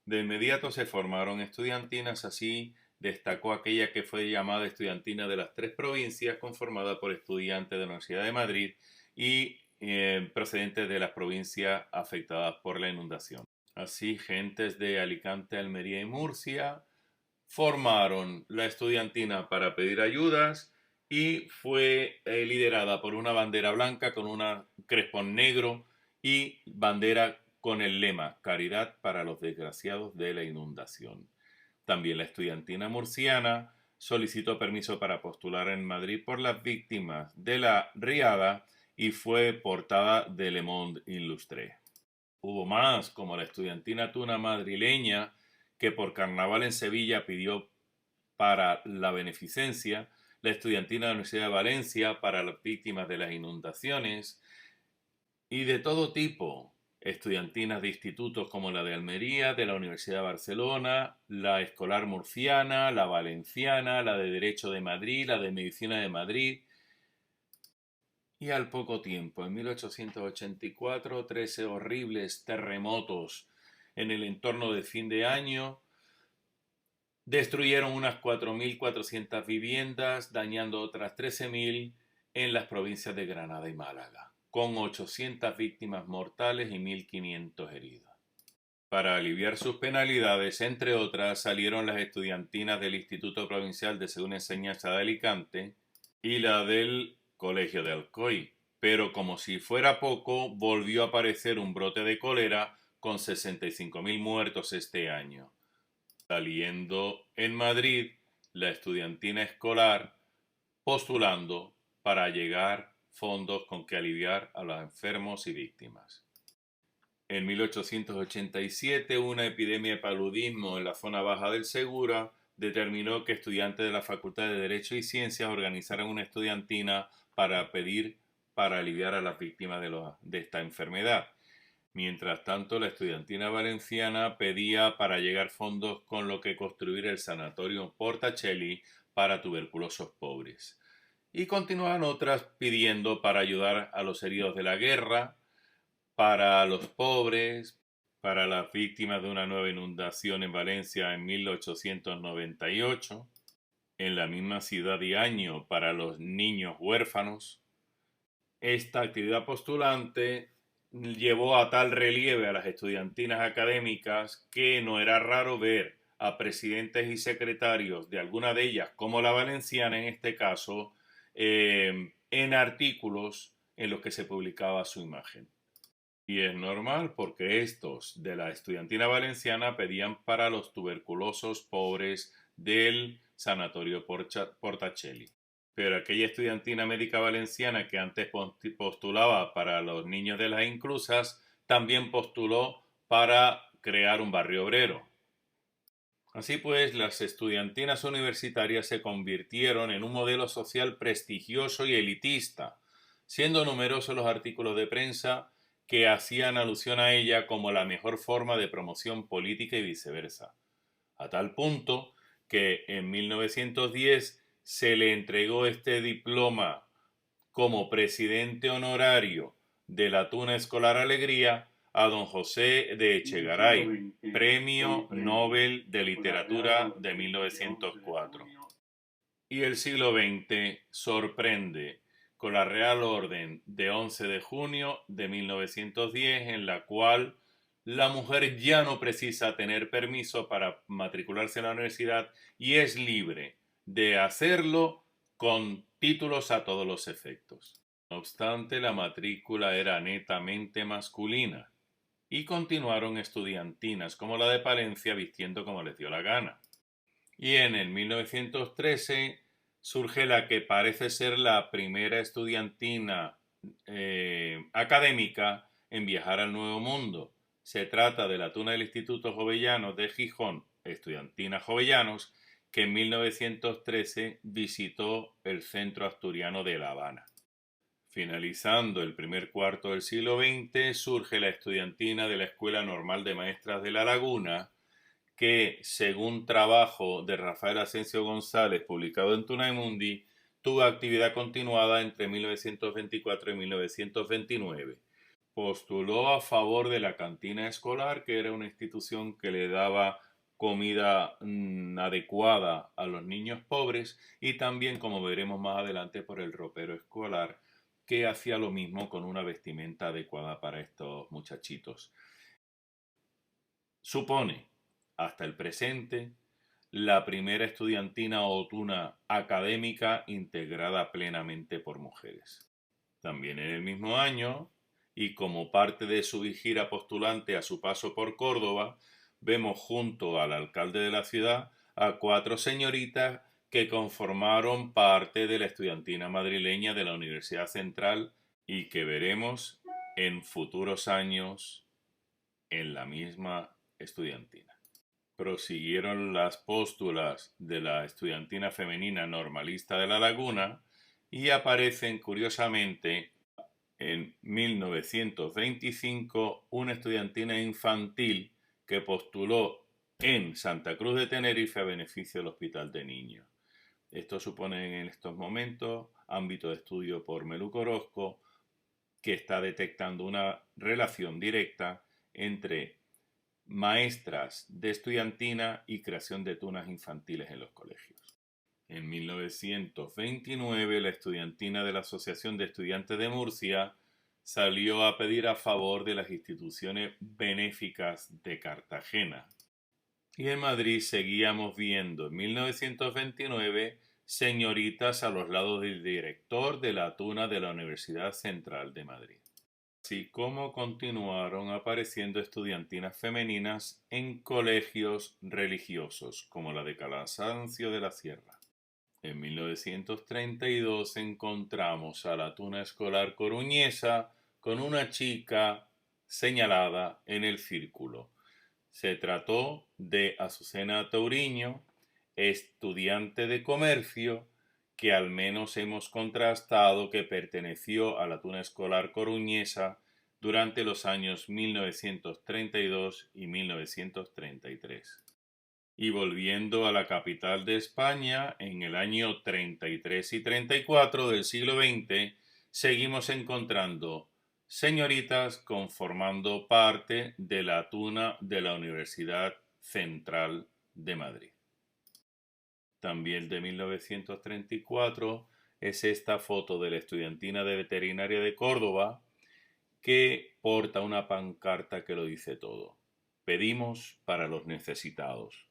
De inmediato se formaron estudiantinas, así destacó aquella que fue llamada Estudiantina de las Tres Provincias, conformada por estudiantes de la Universidad de Madrid y procedentes de las provincias afectadas por la inundación. Así, gentes de Alicante, Almería y Murcia formaron la estudiantina para pedir ayudas y fue liderada por una bandera blanca con un crespón negro y bandera con el lema Caridad para los desgraciados de la inundación. También la estudiantina murciana solicitó permiso para postular en Madrid por las víctimas de la riada y fue portada de Le Monde Illustré. Hubo más, como la estudiantina tuna madrileña, que por carnaval en Sevilla pidió para la beneficencia, la estudiantina de la Universidad de Valencia para las víctimas de las inundaciones y de todo tipo, estudiantinas de institutos como la de Almería, de la Universidad de Barcelona, la escolar murciana, la valenciana, la de Derecho de Madrid, la de Medicina de Madrid. Y al poco tiempo, en 1884, 13 horribles terremotos en el entorno de fin de año destruyeron unas 4.400 viviendas, dañando otras 13.000 en las provincias de Granada y Málaga, con 800 víctimas mortales y 1.500 heridos. Para aliviar sus penalidades, entre otras, salieron las estudiantinas del Instituto Provincial de Segunda Enseñanza de Alicante y la del Colegio de Alcoy, pero como si fuera poco, volvió a aparecer un brote de cólera con 65.000 muertos este año, saliendo en Madrid la estudiantina escolar postulando para llegar fondos con que aliviar a los enfermos y víctimas. En 1887, una epidemia de paludismo en la zona baja del Segura determinó que estudiantes de la Facultad de Derecho y Ciencias organizaran una estudiantina para pedir para aliviar a las víctimas de esta enfermedad. Mientras tanto, la estudiantina valenciana pedía para llegar fondos con lo que construir el sanatorio Portacelli para tuberculosos pobres. Y continuaban otras pidiendo para ayudar a los heridos de la guerra, para los pobres, para las víctimas de una nueva inundación en Valencia en 1898, en la misma ciudad y año para los niños huérfanos. Esta actividad postulante llevó a tal relieve a las estudiantinas académicas que no era raro ver a presidentes y secretarios de alguna de ellas, como la valenciana en este caso, en artículos en los que se publicaba su imagen. Y es normal porque estos de la estudiantina valenciana pedían para los tuberculosos pobres del sanatorio Portacelli. Pero aquella estudiantina médica valenciana que antes postulaba para los niños de las inclusas, también postuló para crear un barrio obrero. Así pues, las estudiantinas universitarias se convirtieron en un modelo social prestigioso y elitista, siendo numerosos los artículos de prensa que hacían alusión a ella como la mejor forma de promoción política y viceversa, a tal punto que en 1910 se le entregó este diploma como presidente honorario de la Tuna Escolar Alegría a don José de Echegaray, Premio Nobel de Literatura de 1904. Y el siglo XX sorprende con la Real Orden de 11 de junio de 1910, en la cual la mujer ya no precisa tener permiso para matricularse en la universidad y es libre de hacerlo con títulos a todos los efectos. No obstante, la matrícula era netamente masculina y continuaron estudiantinas como la de Palencia vistiendo como les dio la gana. Y en el 1913 surge la que parece ser la primera estudiantina académica en viajar al Nuevo Mundo. Se trata de la tuna del Instituto Jovellanos de Gijón, Estudiantina Jovellanos, que en 1913 visitó el centro asturiano de La Habana. Finalizando el primer cuarto del siglo XX, surge la estudiantina de la Escuela Normal de Maestras de La Laguna, que, según trabajo de Rafael Asensio González publicado en Tunaimundi, tuvo actividad continuada entre 1924 y 1929. Postuló a favor de la cantina escolar, que era una institución que le daba comida adecuada a los niños pobres, y también, como veremos más adelante, por el ropero escolar, que hacía lo mismo con una vestimenta adecuada para estos muchachitos. Supone, hasta el presente, la primera estudiantina o tuna académica integrada plenamente por mujeres. También en el mismo año, y como parte de su gira postulante a su paso por Córdoba, vemos junto al alcalde de la ciudad a 4 señoritas que conformaron parte de la estudiantina madrileña de la Universidad Central y que veremos en futuros años en la misma estudiantina. Prosiguieron las póstulas de la estudiantina femenina normalista de La Laguna y aparecen curiosamente en 1925 una estudiantina infantil que postuló en Santa Cruz de Tenerife a beneficio del Hospital de Niños. Esto supone en estos momentos ámbito de estudio por Meluco Orozco, que está detectando una relación directa entre maestras de estudiantina y creación de tunas infantiles en los colegios. En 1929, la estudiantina de la Asociación de Estudiantes de Murcia salió a pedir a favor de las instituciones benéficas de Cartagena. Y en Madrid seguíamos viendo en 1929 señoritas a los lados del director de la tuna de la Universidad Central de Madrid. Así como continuaron apareciendo estudiantinas femeninas en colegios religiosos, como la de Calasancio de la Sierra. En 1932 encontramos a la tuna escolar coruñesa con una chica señalada en el círculo. Se trató de Azucena Touriño, estudiante de comercio, que al menos hemos contrastado que perteneció a la tuna escolar coruñesa durante los años 1932 y 1933. Y volviendo a la capital de España, en el año 33 y 34 del siglo XX, seguimos encontrando señoritas conformando parte de la tuna de la Universidad Central de Madrid. También de 1934 es esta foto de la estudiantina de veterinaria de Córdoba que porta una pancarta que lo dice todo. Pedimos para los necesitados.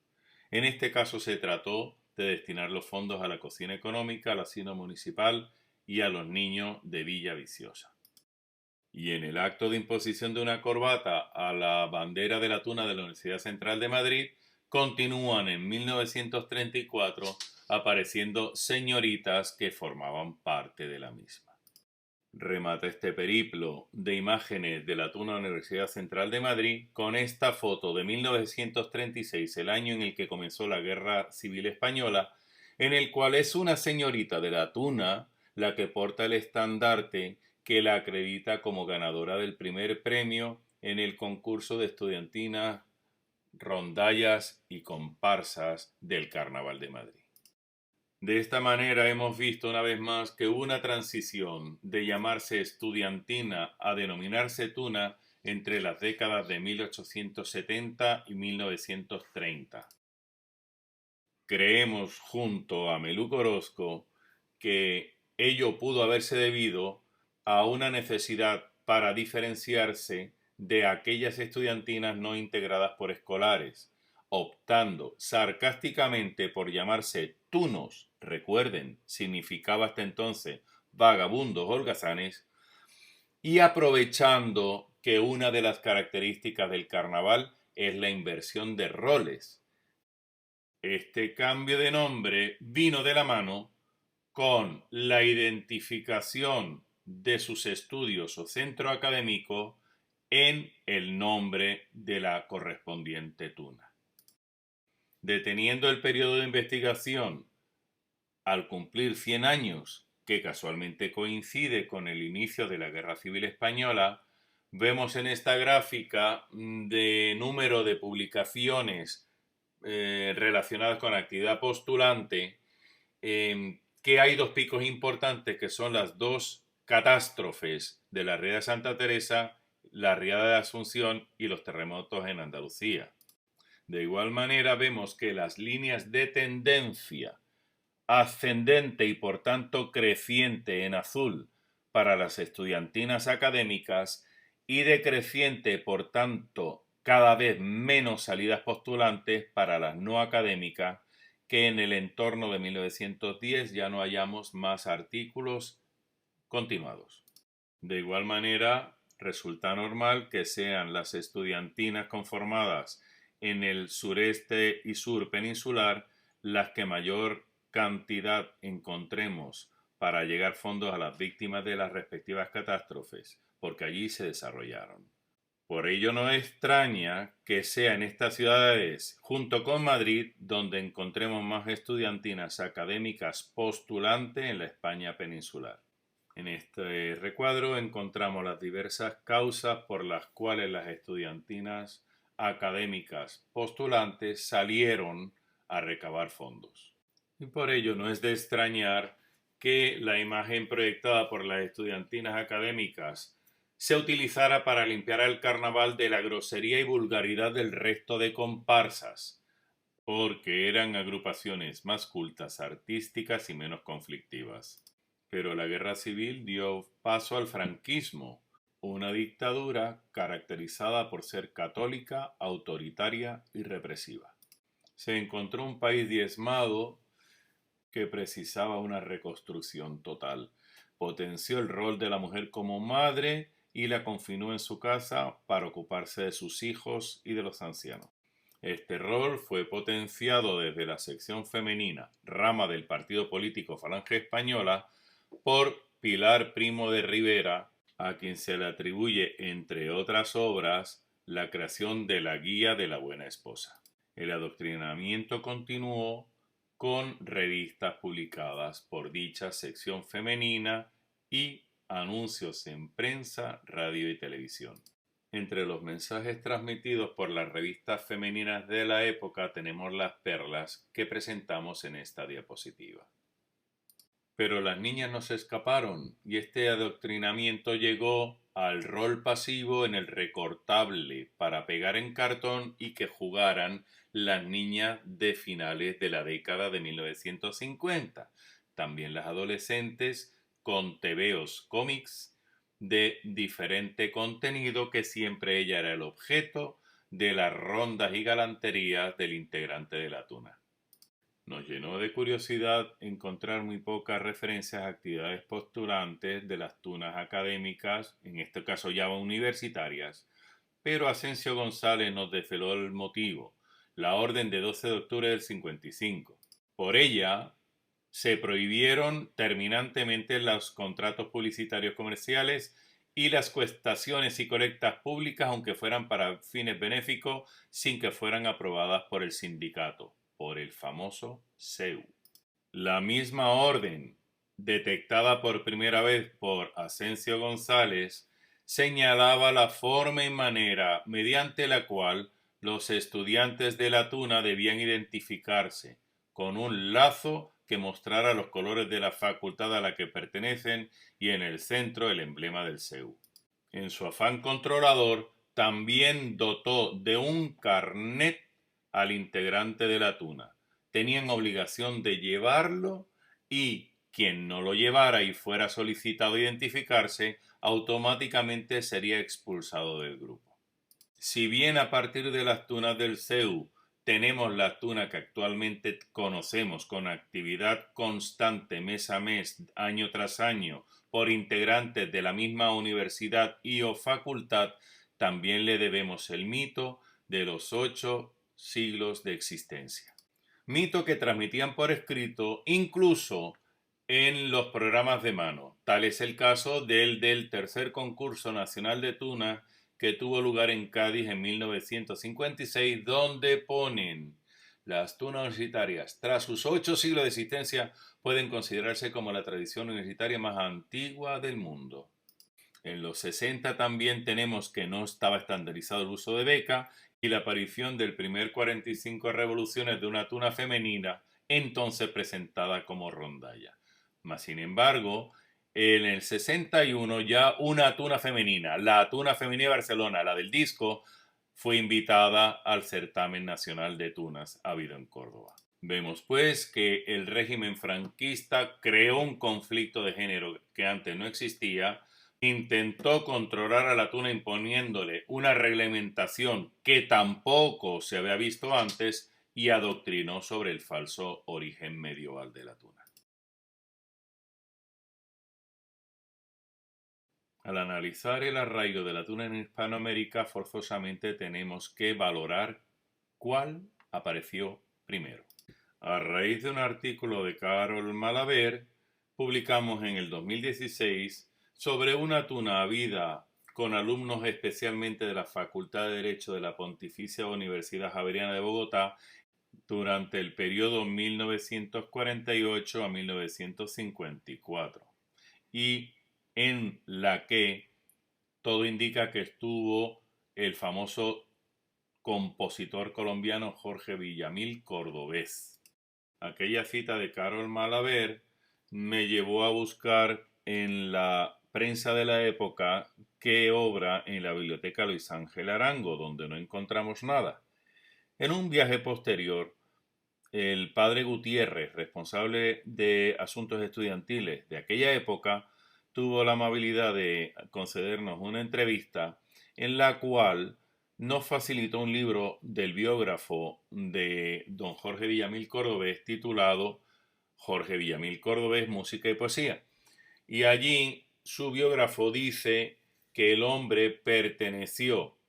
En este caso se trató de destinar los fondos a la cocina económica, al asilo municipal y a los niños de Villa Viciosa. Y en el acto de imposición de una corbata a la bandera de la tuna de la Universidad Central de Madrid, continúan en 1934 apareciendo señoritas que formaban parte de la misma. Remata este periplo de imágenes de la tuna Universidad Central de Madrid con esta foto de 1936, el año en el que comenzó la Guerra Civil Española, en el cual es una señorita de la tuna la que porta el estandarte que la acredita como ganadora del primer premio en el concurso de estudiantinas, rondallas y comparsas del Carnaval de Madrid. De esta manera hemos visto una vez más que hubo una transición de llamarse estudiantina a denominarse tuna entre las décadas de 1870 y 1930. Creemos junto a Meluco Orozco que ello pudo haberse debido a una necesidad para diferenciarse de aquellas estudiantinas no integradas por escolares, optando sarcásticamente por llamarse tunos, recuerden, significaba hasta entonces vagabundos holgazanes, y aprovechando que una de las características del carnaval es la inversión de roles. Este cambio de nombre vino de la mano con la identificación de sus estudios o centro académico en el nombre de la correspondiente tuna. Deteniendo el periodo de investigación al cumplir 100 años, que casualmente coincide con el inicio de la Guerra Civil Española, vemos en esta gráfica de número de publicaciones relacionadas con la actividad postulante, que hay dos picos importantes que son las dos catástrofes de la riada de Santa Teresa, la riada de Asunción y los terremotos en Andalucía. De igual manera vemos que las líneas de tendencia ascendente y por tanto creciente en azul para las estudiantinas académicas y decreciente por tanto cada vez menos salidas postulantes para las no académicas, que en el entorno de 1910 ya no hallamos más artículos continuados. De igual manera, resulta normal que sean las estudiantinas conformadas en el sureste y sur peninsular las que mayor cantidad encontremos para llegar fondos a las víctimas de las respectivas catástrofes, porque allí se desarrollaron. Por ello no extraña que sea en estas ciudades, junto con Madrid, donde encontremos más estudiantinas académicas postulantes en la España peninsular. En este recuadro encontramos las diversas causas por las cuales las estudiantinas académicas postulantes salieron a recabar fondos. Y por ello no es de extrañar que la imagen proyectada por las estudiantinas académicas se utilizara para limpiar el carnaval de la grosería y vulgaridad del resto de comparsas, porque eran agrupaciones más cultas, artísticas y menos conflictivas. Pero la guerra civil dio paso al franquismo, una dictadura caracterizada por ser católica, autoritaria y represiva. Se encontró un país diezmado que precisaba una reconstrucción total. Potenció el rol de la mujer como madre y la confinó en su casa para ocuparse de sus hijos y de los ancianos. Este rol fue potenciado desde la sección femenina, rama del partido político Falange Española, por Pilar Primo de Rivera, a quien se le atribuye, entre otras obras, la creación de la Guía de la Buena Esposa. El adoctrinamiento continuó con revistas publicadas por dicha sección femenina y anuncios en prensa, radio y televisión. Entre los mensajes transmitidos por las revistas femeninas de la época tenemos las perlas que presentamos en esta diapositiva. Pero las niñas no se escaparon y este adoctrinamiento llegó al rol pasivo en el recortable para pegar en cartón y que jugaran las niñas de finales de la década de 1950. También las adolescentes con tebeos cómics de diferente contenido, que siempre ella era el objeto de las rondas y galanterías del integrante de la tuna. Nos llenó de curiosidad encontrar muy pocas referencias a actividades postulantes de las tunas académicas, en este caso ya universitarias, pero Asensio González nos desveló el motivo, la orden de 12 de octubre del 55. Por ella se prohibieron terminantemente los contratos publicitarios comerciales y las cuestaciones y colectas públicas, aunque fueran para fines benéficos, sin que fueran aprobadas por el sindicato, por el famoso CEU. La misma orden, detectada por primera vez por Asensio González, señalaba la forma y manera mediante la cual los estudiantes de la tuna debían identificarse, con un lazo que mostrara los colores de la facultad a la que pertenecen y en el centro el emblema del CEU. En su afán controlador, también dotó de un carnet al integrante de la tuna. Tenían obligación de llevarlo y quien no lo llevara y fuera solicitado identificarse, automáticamente sería expulsado del grupo. Si bien a partir de las tunas del CEU tenemos la tuna que actualmente conocemos con actividad constante mes a mes, año tras año, por integrantes de la misma universidad y o facultad, también le debemos el mito de los 8 siglos de existencia. Mito que transmitían por escrito incluso en los programas de mano. Tal es el caso del tercer concurso nacional de tuna que tuvo lugar en Cádiz en 1956, donde ponen las tunas universitarias. Tras sus 8 siglos de existencia, pueden considerarse como la tradición universitaria más antigua del mundo. En los 60 también tenemos que no estaba estandarizado el uso de beca y la aparición del primer 45 revoluciones de una tuna femenina, entonces presentada como rondalla. Mas, sin embargo, en el 61 ya una tuna femenina, la tuna femenina de Barcelona, la del disco, fue invitada al certamen nacional de tunas habido en Córdoba. Vemos pues que el régimen franquista creó un conflicto de género que antes no existía, intentó controlar a la tuna imponiéndole una reglamentación que tampoco se había visto antes y adoctrinó sobre el falso origen medieval de la tuna. Al analizar el arraigo de la tuna en Hispanoamérica, forzosamente tenemos que valorar cuál apareció primero. A raíz de un artículo de Carol Malaver, publicamos en el 2016 sobre una tuna habida con alumnos especialmente de la Facultad de Derecho de la Pontificia Universidad Javeriana de Bogotá durante el periodo 1948 a 1954 y en la que todo indica que estuvo el famoso compositor colombiano Jorge Villamil Cordobés. Aquella cita de Carol Malaver me llevó a buscar en la prensa de la época qué obra en la biblioteca Luis Ángel Arango, donde no encontramos nada. En un viaje posterior, el padre Gutiérrez, responsable de asuntos estudiantiles de aquella época, tuvo la amabilidad de concedernos una entrevista en la cual nos facilitó un libro del biógrafo de don Jorge Villamil Cordobés titulado Jorge Villamil Cordobés, Música y Poesía. Y allí su biógrafo dice que el hombre perteneció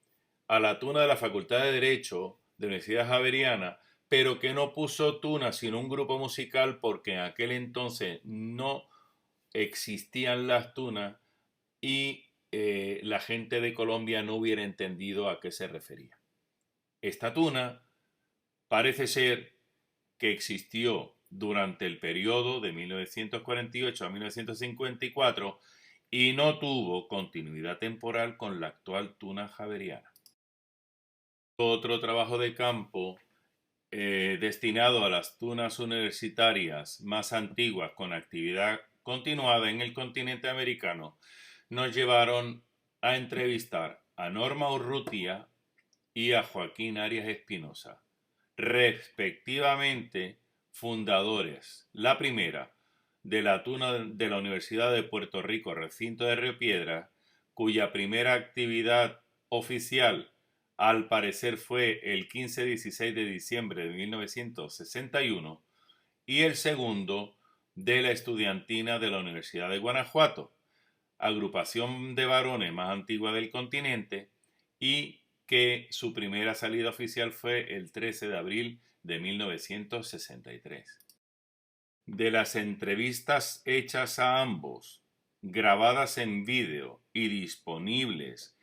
a la tuna de la Facultad de Derecho de la Universidad Javeriana, pero que no puso tuna sino un grupo musical porque en aquel entonces no existían las tunas y la gente de Colombia no hubiera entendido a qué se refería. Esta tuna parece ser que existió durante el periodo de 1948 a 1954 y no tuvo continuidad temporal con la actual tuna javeriana. Otro trabajo de campo destinado a las tunas universitarias más antiguas con actividad continuada en el continente americano nos llevaron a entrevistar a Norma Urrutia y a Joaquín Arias Espinosa, respectivamente fundadores, la primera de la tuna de la Universidad de Puerto Rico, recinto de Río Piedras, cuya primera actividad oficial al parecer fue el 15-16 de diciembre de 1961, y el segundo de la estudiantina de la Universidad de Guanajuato, agrupación de varones más antigua del continente y que su primera salida oficial fue el 13 de abril de 1963. De las entrevistas hechas a ambos, grabadas en vídeo y disponibles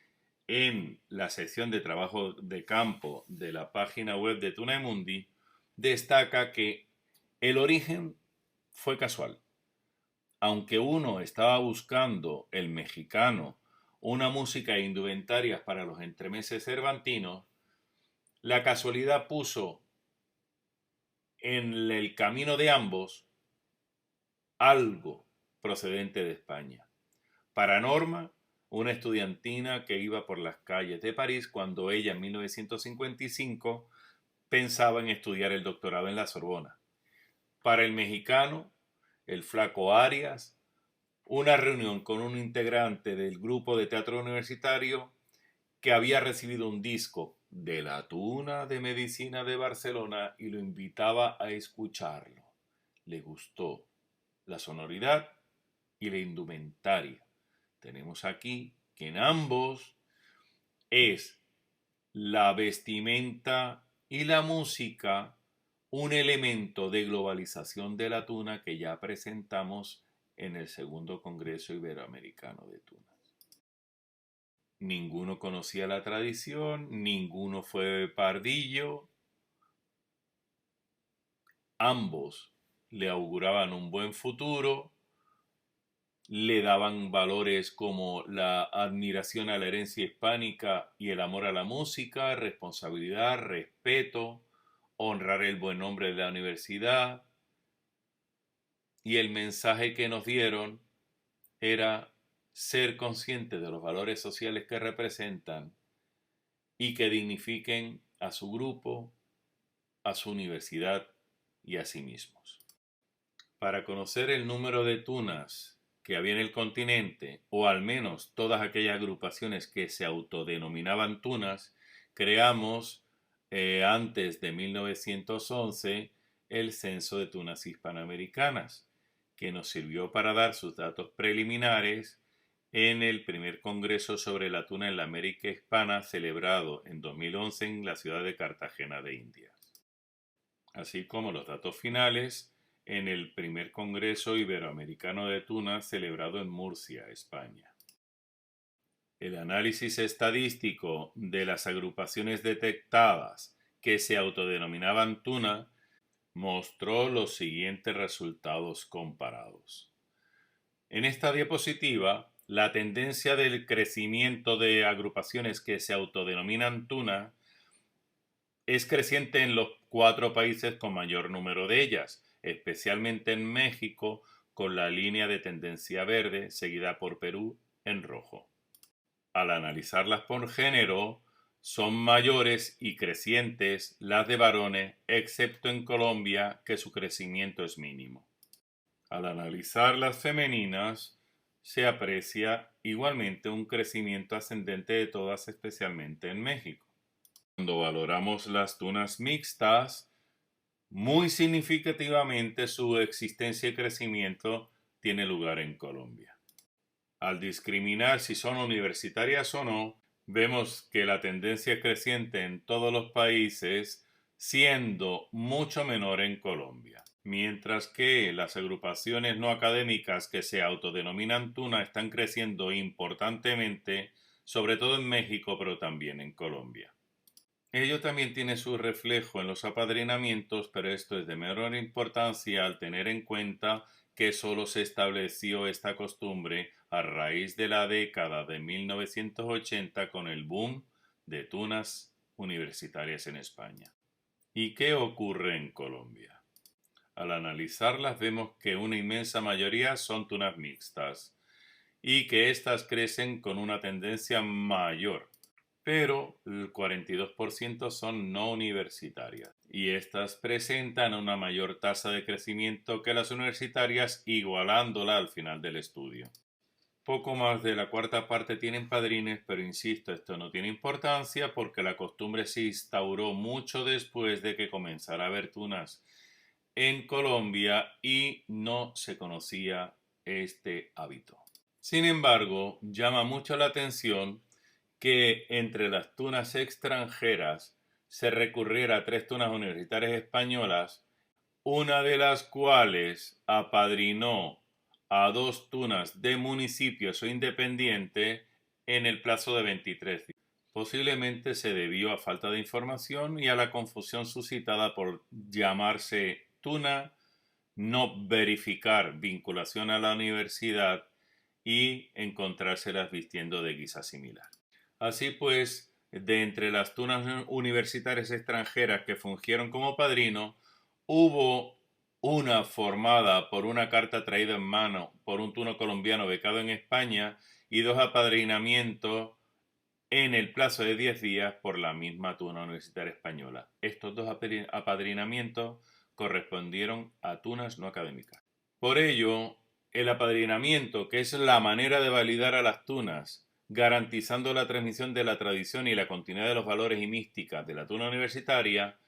en la sección de trabajo de campo de la página web de Tunaemundi, destaca que el origen fue casual. Aunque uno estaba buscando el mexicano una música e indumentarias para los entremeses cervantinos, la casualidad puso en el camino de ambos algo procedente de España. Para Norma, una estudiantina que iba por las calles de París cuando ella en 1955 pensaba en estudiar el doctorado en la Sorbona. Para el mexicano, el flaco Arias, una reunión con un integrante del grupo de teatro universitario que había recibido un disco de la Tuna de Medicina de Barcelona y lo invitaba a escucharlo. Le gustó la sonoridad y la indumentaria. Tenemos aquí que en ambos es la vestimenta y la música un elemento de globalización de la tuna que ya presentamos en el segundo Congreso Iberoamericano de Tunas. Ninguno conocía la tradición, ninguno fue pardillo, ambos le auguraban un buen futuro, le daban valores como la admiración a la herencia hispánica y el amor a la música, responsabilidad, respeto, honrar el buen nombre de la universidad. Y el mensaje que nos dieron era ser conscientes de los valores sociales que representan y que dignifiquen a su grupo, a su universidad y a sí mismos. Para conocer el número de tunas que había en el continente, o al menos todas aquellas agrupaciones que se autodenominaban tunas, creamos antes de 1911 el Censo de Tunas Hispanoamericanas, que nos sirvió para dar sus datos preliminares en el primer Congreso sobre la tuna en la América Hispana celebrado en 2011 en la ciudad de Cartagena de Indias, así como los datos finales en el primer Congreso Iberoamericano de Tuna celebrado en Murcia, España. El análisis estadístico de las agrupaciones detectadas que se autodenominaban tuna mostró los siguientes resultados comparados. En esta diapositiva, la tendencia del crecimiento de agrupaciones que se autodenominan tuna es creciente en los 4 países con mayor número de ellas, especialmente en México, con la línea de tendencia verde, seguida por Perú en rojo. Al analizarlas por género, son mayores y crecientes las de varones, excepto en Colombia, que su crecimiento es mínimo. Al analizar las femeninas, se aprecia igualmente un crecimiento ascendente de todas, especialmente en México. Cuando valoramos las tunas mixtas, muy significativamente su existencia y crecimiento tiene lugar en Colombia. Al discriminar si son universitarias o no, vemos que la tendencia es creciente en todos los países, siendo mucho menor en Colombia, mientras que las agrupaciones no académicas que se autodenominan tuna están creciendo importantemente, sobre todo en México, pero también en Colombia. Ello también tiene su reflejo en los apadrinamientos, pero esto es de menor importancia al tener en cuenta que solo se estableció esta costumbre a raíz de la década de 1980 con el boom de tunas universitarias en España. ¿Y qué ocurre en Colombia? Al analizarlas vemos que una inmensa mayoría son tunas mixtas y que éstas crecen con una tendencia mayor, pero el 42% son no universitarias y estas presentan una mayor tasa de crecimiento que las universitarias, igualándola al final del estudio. Poco más de la cuarta parte tienen padrines, pero insisto, esto no tiene importancia porque la costumbre se instauró mucho después de que comenzara a haber tunas en Colombia y no se conocía este hábito. Sin embargo, llama mucho la atención que entre las tunas extranjeras se recurriera a 3 tunas universitarias españolas, una de las cuales apadrinó a 2 tunas de municipios o independientes en el plazo de 23 días. Posiblemente se debió a falta de información y a la confusión suscitada por llamarse tuna, no verificar vinculación a la universidad y encontrárselas vistiendo de guisa similar. Así pues, de entre las tunas universitarias extranjeras que fungieron como padrino, hubo una formada por una carta traída en mano por un tuno colombiano becado en España y 2 apadrinamientos en el plazo de 10 días por la misma tuna universitaria española. Estos 2 apadrinamientos correspondieron a tunas no académicas. Por ello, el apadrinamiento, que es la manera de validar a las tunas, garantizando la transmisión de la tradición y la continuidad de los valores y místicas de la tuna universitaria,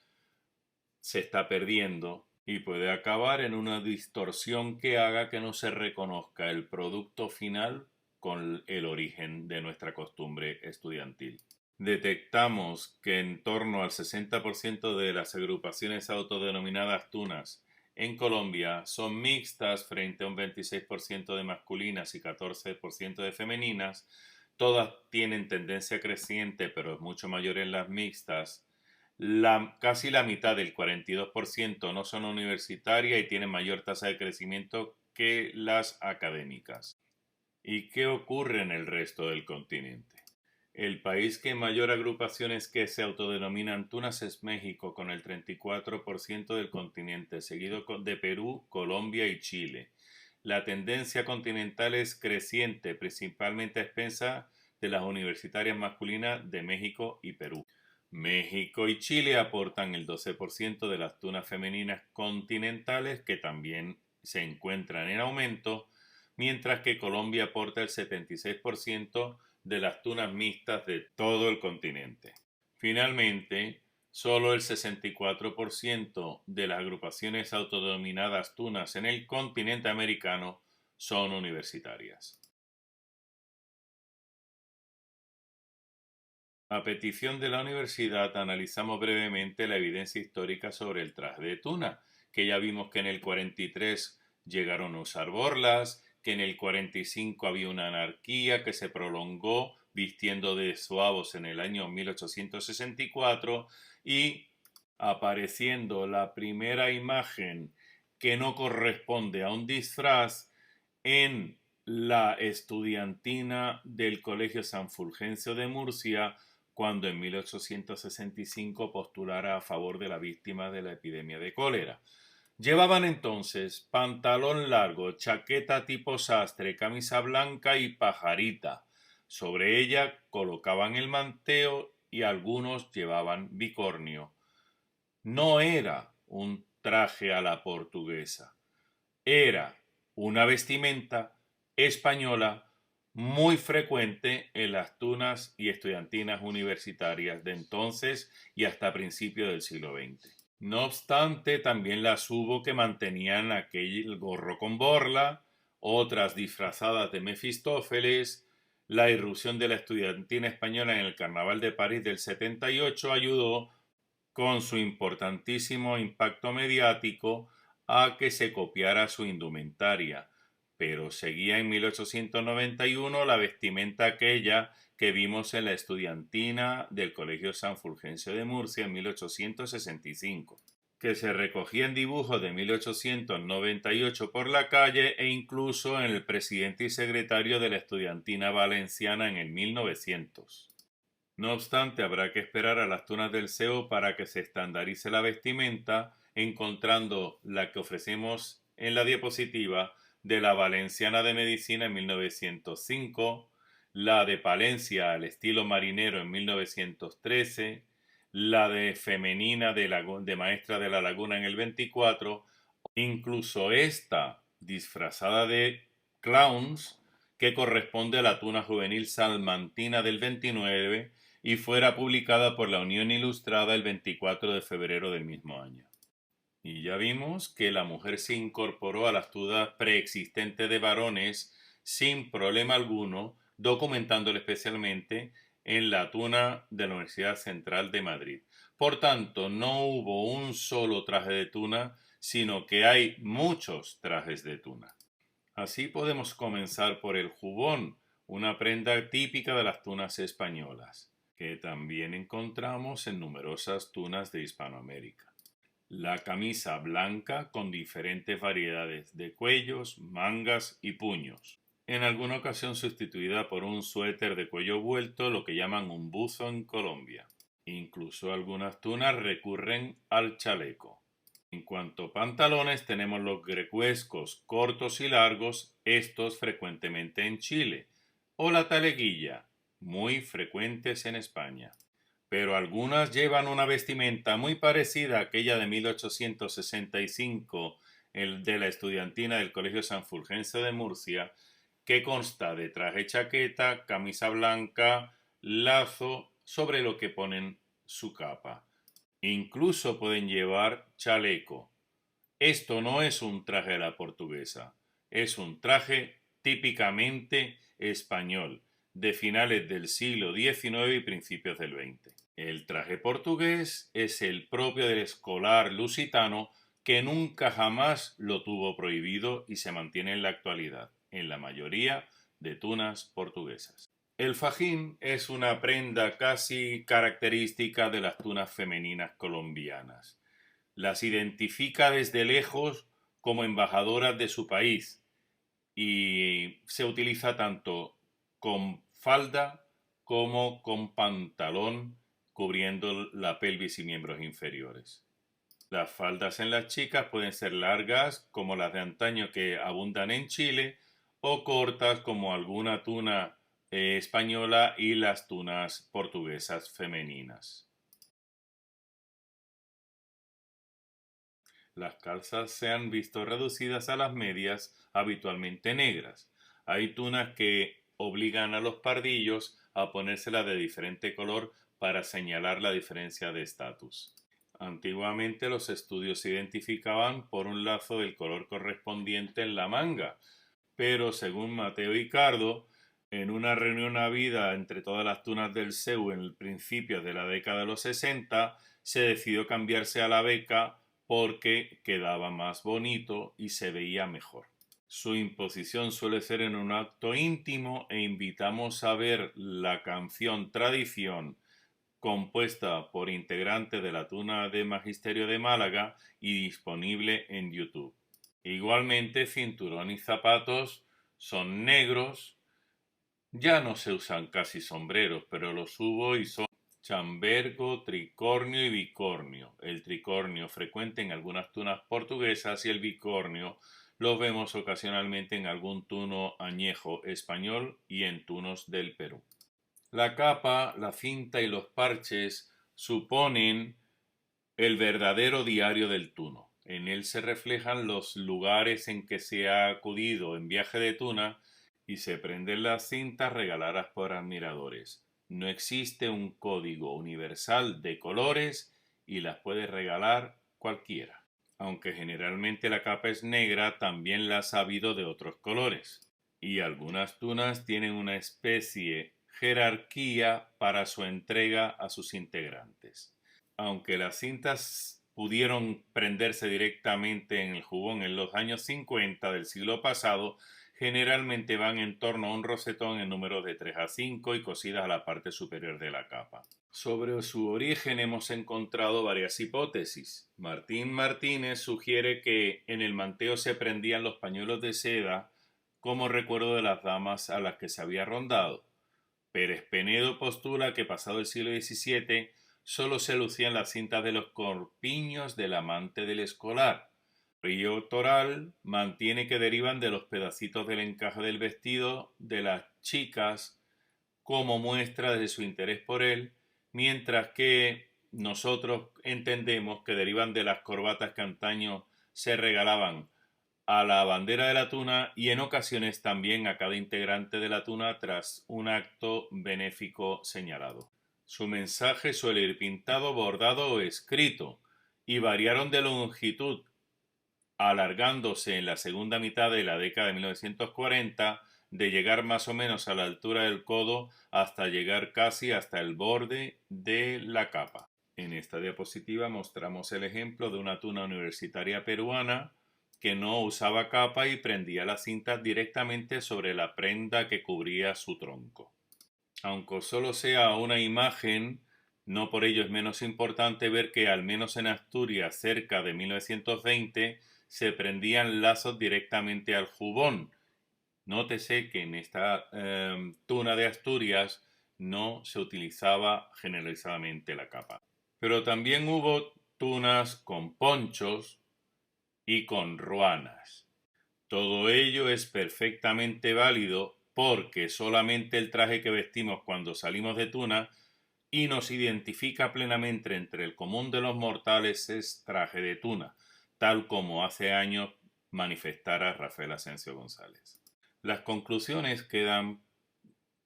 se está perdiendo y puede acabar en una distorsión que haga que no se reconozca el producto final con el origen de nuestra costumbre estudiantil. detectamos que en torno al 60% de las agrupaciones autodenominadas tunas en Colombia son mixtas frente a un 26% de masculinas y 14% de femeninas. Todas tienen tendencia creciente, pero es mucho mayor en las mixtas. Casi la mitad, del 42%, no son universitarias y tienen mayor tasa de crecimiento que las académicas. ¿Y qué ocurre en el resto del continente? El país que mayor agrupaciones que se autodenominan tunas es México, con el 34% del continente, seguido de Perú, Colombia y Chile. La tendencia continental es creciente, principalmente a expensas de las universitarias masculinas de México y Perú. México y Chile aportan el 12% de las tunas femeninas continentales, que también se encuentran en aumento, mientras que Colombia aporta el 76% de las tunas mixtas de todo el continente. Finalmente, solo el 64% de las agrupaciones autodenominadas tunas en el continente americano son universitarias. A petición de la universidad, analizamos brevemente la evidencia histórica sobre el traje de tuna, que ya vimos que en el 43 llegaron a usar borlas, que en el 45 había una anarquía que se prolongó vistiendo de zuavos en el año 1864 y apareciendo la primera imagen que no corresponde a un disfraz en la estudiantina del Colegio San Fulgencio de Murcia, cuando en 1865 postulara a favor de la víctima de la epidemia de cólera. Llevaban entonces pantalón largo, chaqueta tipo sastre, camisa blanca y pajarita. Sobre ella colocaban el manteo y algunos llevaban bicornio. No era un traje a la portuguesa, era una vestimenta española muy frecuente en las tunas y estudiantinas universitarias de entonces y hasta principios del siglo XX. No obstante, también las hubo que mantenían aquel gorro con borla, otras disfrazadas de Mefistófeles. La irrupción de la estudiantina española en el Carnaval de París del 78 ayudó, con su importantísimo impacto mediático, a que se copiara su indumentaria, pero seguía en 1891 la vestimenta aquella que vimos en la estudiantina del Colegio San Fulgencio de Murcia en 1865, que se recogía en dibujos de 1898 por la calle e incluso en el presidente y secretario de la estudiantina valenciana en el 1900. No obstante, habrá que esperar a las tunas del SEO para que se estandarice la vestimenta, encontrando la que ofrecemos en la diapositiva de la Valenciana de Medicina en 1905, la de Palencia al estilo marinero en 1913, la de Femenina de Maestra de la Laguna en el 24, incluso esta disfrazada de clowns, que corresponde a la tuna juvenil salmantina del 29 y fuera publicada por la Unión Ilustrada el 24 de febrero del mismo año. Y ya vimos que la mujer se incorporó a las tunas preexistentes de varones sin problema alguno, documentándolo especialmente en la tuna de la Universidad Central de Madrid. Por tanto, no hubo un solo traje de tuna, sino que hay muchos trajes de tuna. Así podemos comenzar por el jubón, una prenda típica de las tunas españolas, que también encontramos en numerosas tunas de Hispanoamérica. La camisa blanca con diferentes variedades de cuellos, mangas y puños, en alguna ocasión sustituida por un suéter de cuello vuelto, lo que llaman un buzo en Colombia. Incluso algunas tunas recurren al chaleco. En cuanto a pantalones, tenemos los grecuescos, cortos y largos, estos frecuentemente en Chile, o la taleguilla, muy frecuentes en España. Pero algunas llevan una vestimenta muy parecida a aquella de 1865, el de la estudiantina del Colegio San Fulgencio de Murcia, que consta de traje chaqueta, camisa blanca, lazo, sobre lo que ponen su capa. Incluso pueden llevar chaleco. Esto no es un traje a la portuguesa, es un traje típicamente español, de finales del siglo XIX y principios del XX. El traje portugués es el propio del escolar lusitano que nunca jamás lo tuvo prohibido y se mantiene en la actualidad, en la mayoría de tunas portuguesas. El fajín es una prenda casi característica de las tunas femeninas colombianas. Las identifica desde lejos como embajadoras de su país y se utiliza tanto con falda como con pantalón cubriendo la pelvis y miembros inferiores. Las faldas en las chicas pueden ser largas como las de antaño que abundan en Chile o cortas como alguna tuna española y las tunas portuguesas femeninas. Las calzas se han visto reducidas a las medias, habitualmente negras. Hay tunas que obligan a los pardillos a ponérselas de diferente color para señalar la diferencia de estatus. Antiguamente los estudios se identificaban por un lazo del color correspondiente en la manga, pero según Mateo Icardo, en una reunión habida entre todas las tunas del CEU en el principio de la década de los 60, se decidió cambiarse a la beca porque quedaba más bonito y se veía mejor. Su imposición suele ser en un acto íntimo e invitamos a ver la canción Tradición, compuesta por integrantes de la Tuna de Magisterio de Málaga y disponible en YouTube. Igualmente, cinturón y zapatos son negros. Ya no se usan casi sombreros, pero los hubo y son chambergo, tricornio y bicornio. El tricornio frecuente en algunas tunas portuguesas y el bicornio lo vemos ocasionalmente en algún tuno añejo español y en tunos del Perú. La capa, la cinta y los parches suponen el verdadero diario del tuno. En él se reflejan los lugares en que se ha acudido en viaje de tuna y se prenden las cintas regaladas por admiradores. No existe un código universal de colores y las puede regalar cualquiera. Aunque generalmente la capa es negra, también las ha habido de otros colores. Y algunas tunas tienen una especie jerarquía para su entrega a sus integrantes. Aunque las cintas pudieron prenderse directamente en el jubón en los años 50 del siglo pasado, generalmente van en torno a un rosetón en números de 3 a 5 y cosidas a la parte superior de la capa. Sobre su origen hemos encontrado varias hipótesis. Martín Martínez sugiere que en el manteo se prendían los pañuelos de seda como recuerdo de las damas a las que se había rondado. Pérez Penedo postula que pasado el siglo XVII solo se lucían las cintas de los corpiños del amante del escolar. Río Toral mantiene que derivan de los pedacitos del encaje del vestido de las chicas como muestra de su interés por él, mientras que nosotros entendemos que derivan de las corbatas que antaño se regalaban a la bandera de la tuna y en ocasiones también a cada integrante de la tuna tras un acto benéfico señalado. Su mensaje suele ir pintado, bordado o escrito y variaron de longitud, alargándose en la segunda mitad de la década de 1940 de llegar más o menos a la altura del codo hasta llegar casi hasta el borde de la capa. En esta diapositiva mostramos el ejemplo de una tuna universitaria peruana que no usaba capa y prendía las cintas directamente sobre la prenda que cubría su tronco. Aunque solo sea una imagen, no por ello es menos importante ver que al menos en Asturias cerca de 1920 se prendían lazos directamente al jubón. Nótese que en esta tuna de Asturias no se utilizaba generalizadamente la capa. Pero también hubo tunas con ponchos y con ruanas. Todo ello es perfectamente válido porque solamente el traje que vestimos cuando salimos de tuna y nos identifica plenamente entre el común de los mortales es traje de tuna, tal como hace años manifestara Rafael Asensio González. Las conclusiones quedan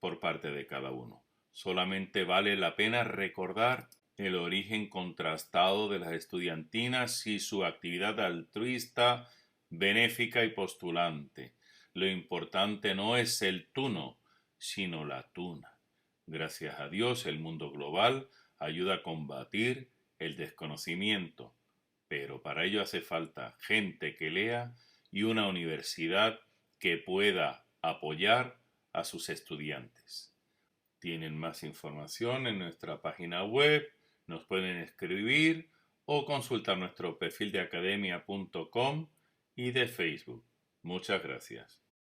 por parte de cada uno. Solamente vale la pena recordar el origen contrastado de las estudiantinas y su actividad altruista, benéfica y postulante. Lo importante no es el tuno, sino la tuna. Gracias a Dios, el mundo global ayuda a combatir el desconocimiento, pero para ello hace falta gente que lea y una universidad que pueda apoyar a sus estudiantes. Tienen más información en nuestra página web, nos pueden escribir o consultar nuestro perfil de academia.com y de Facebook. Muchas gracias.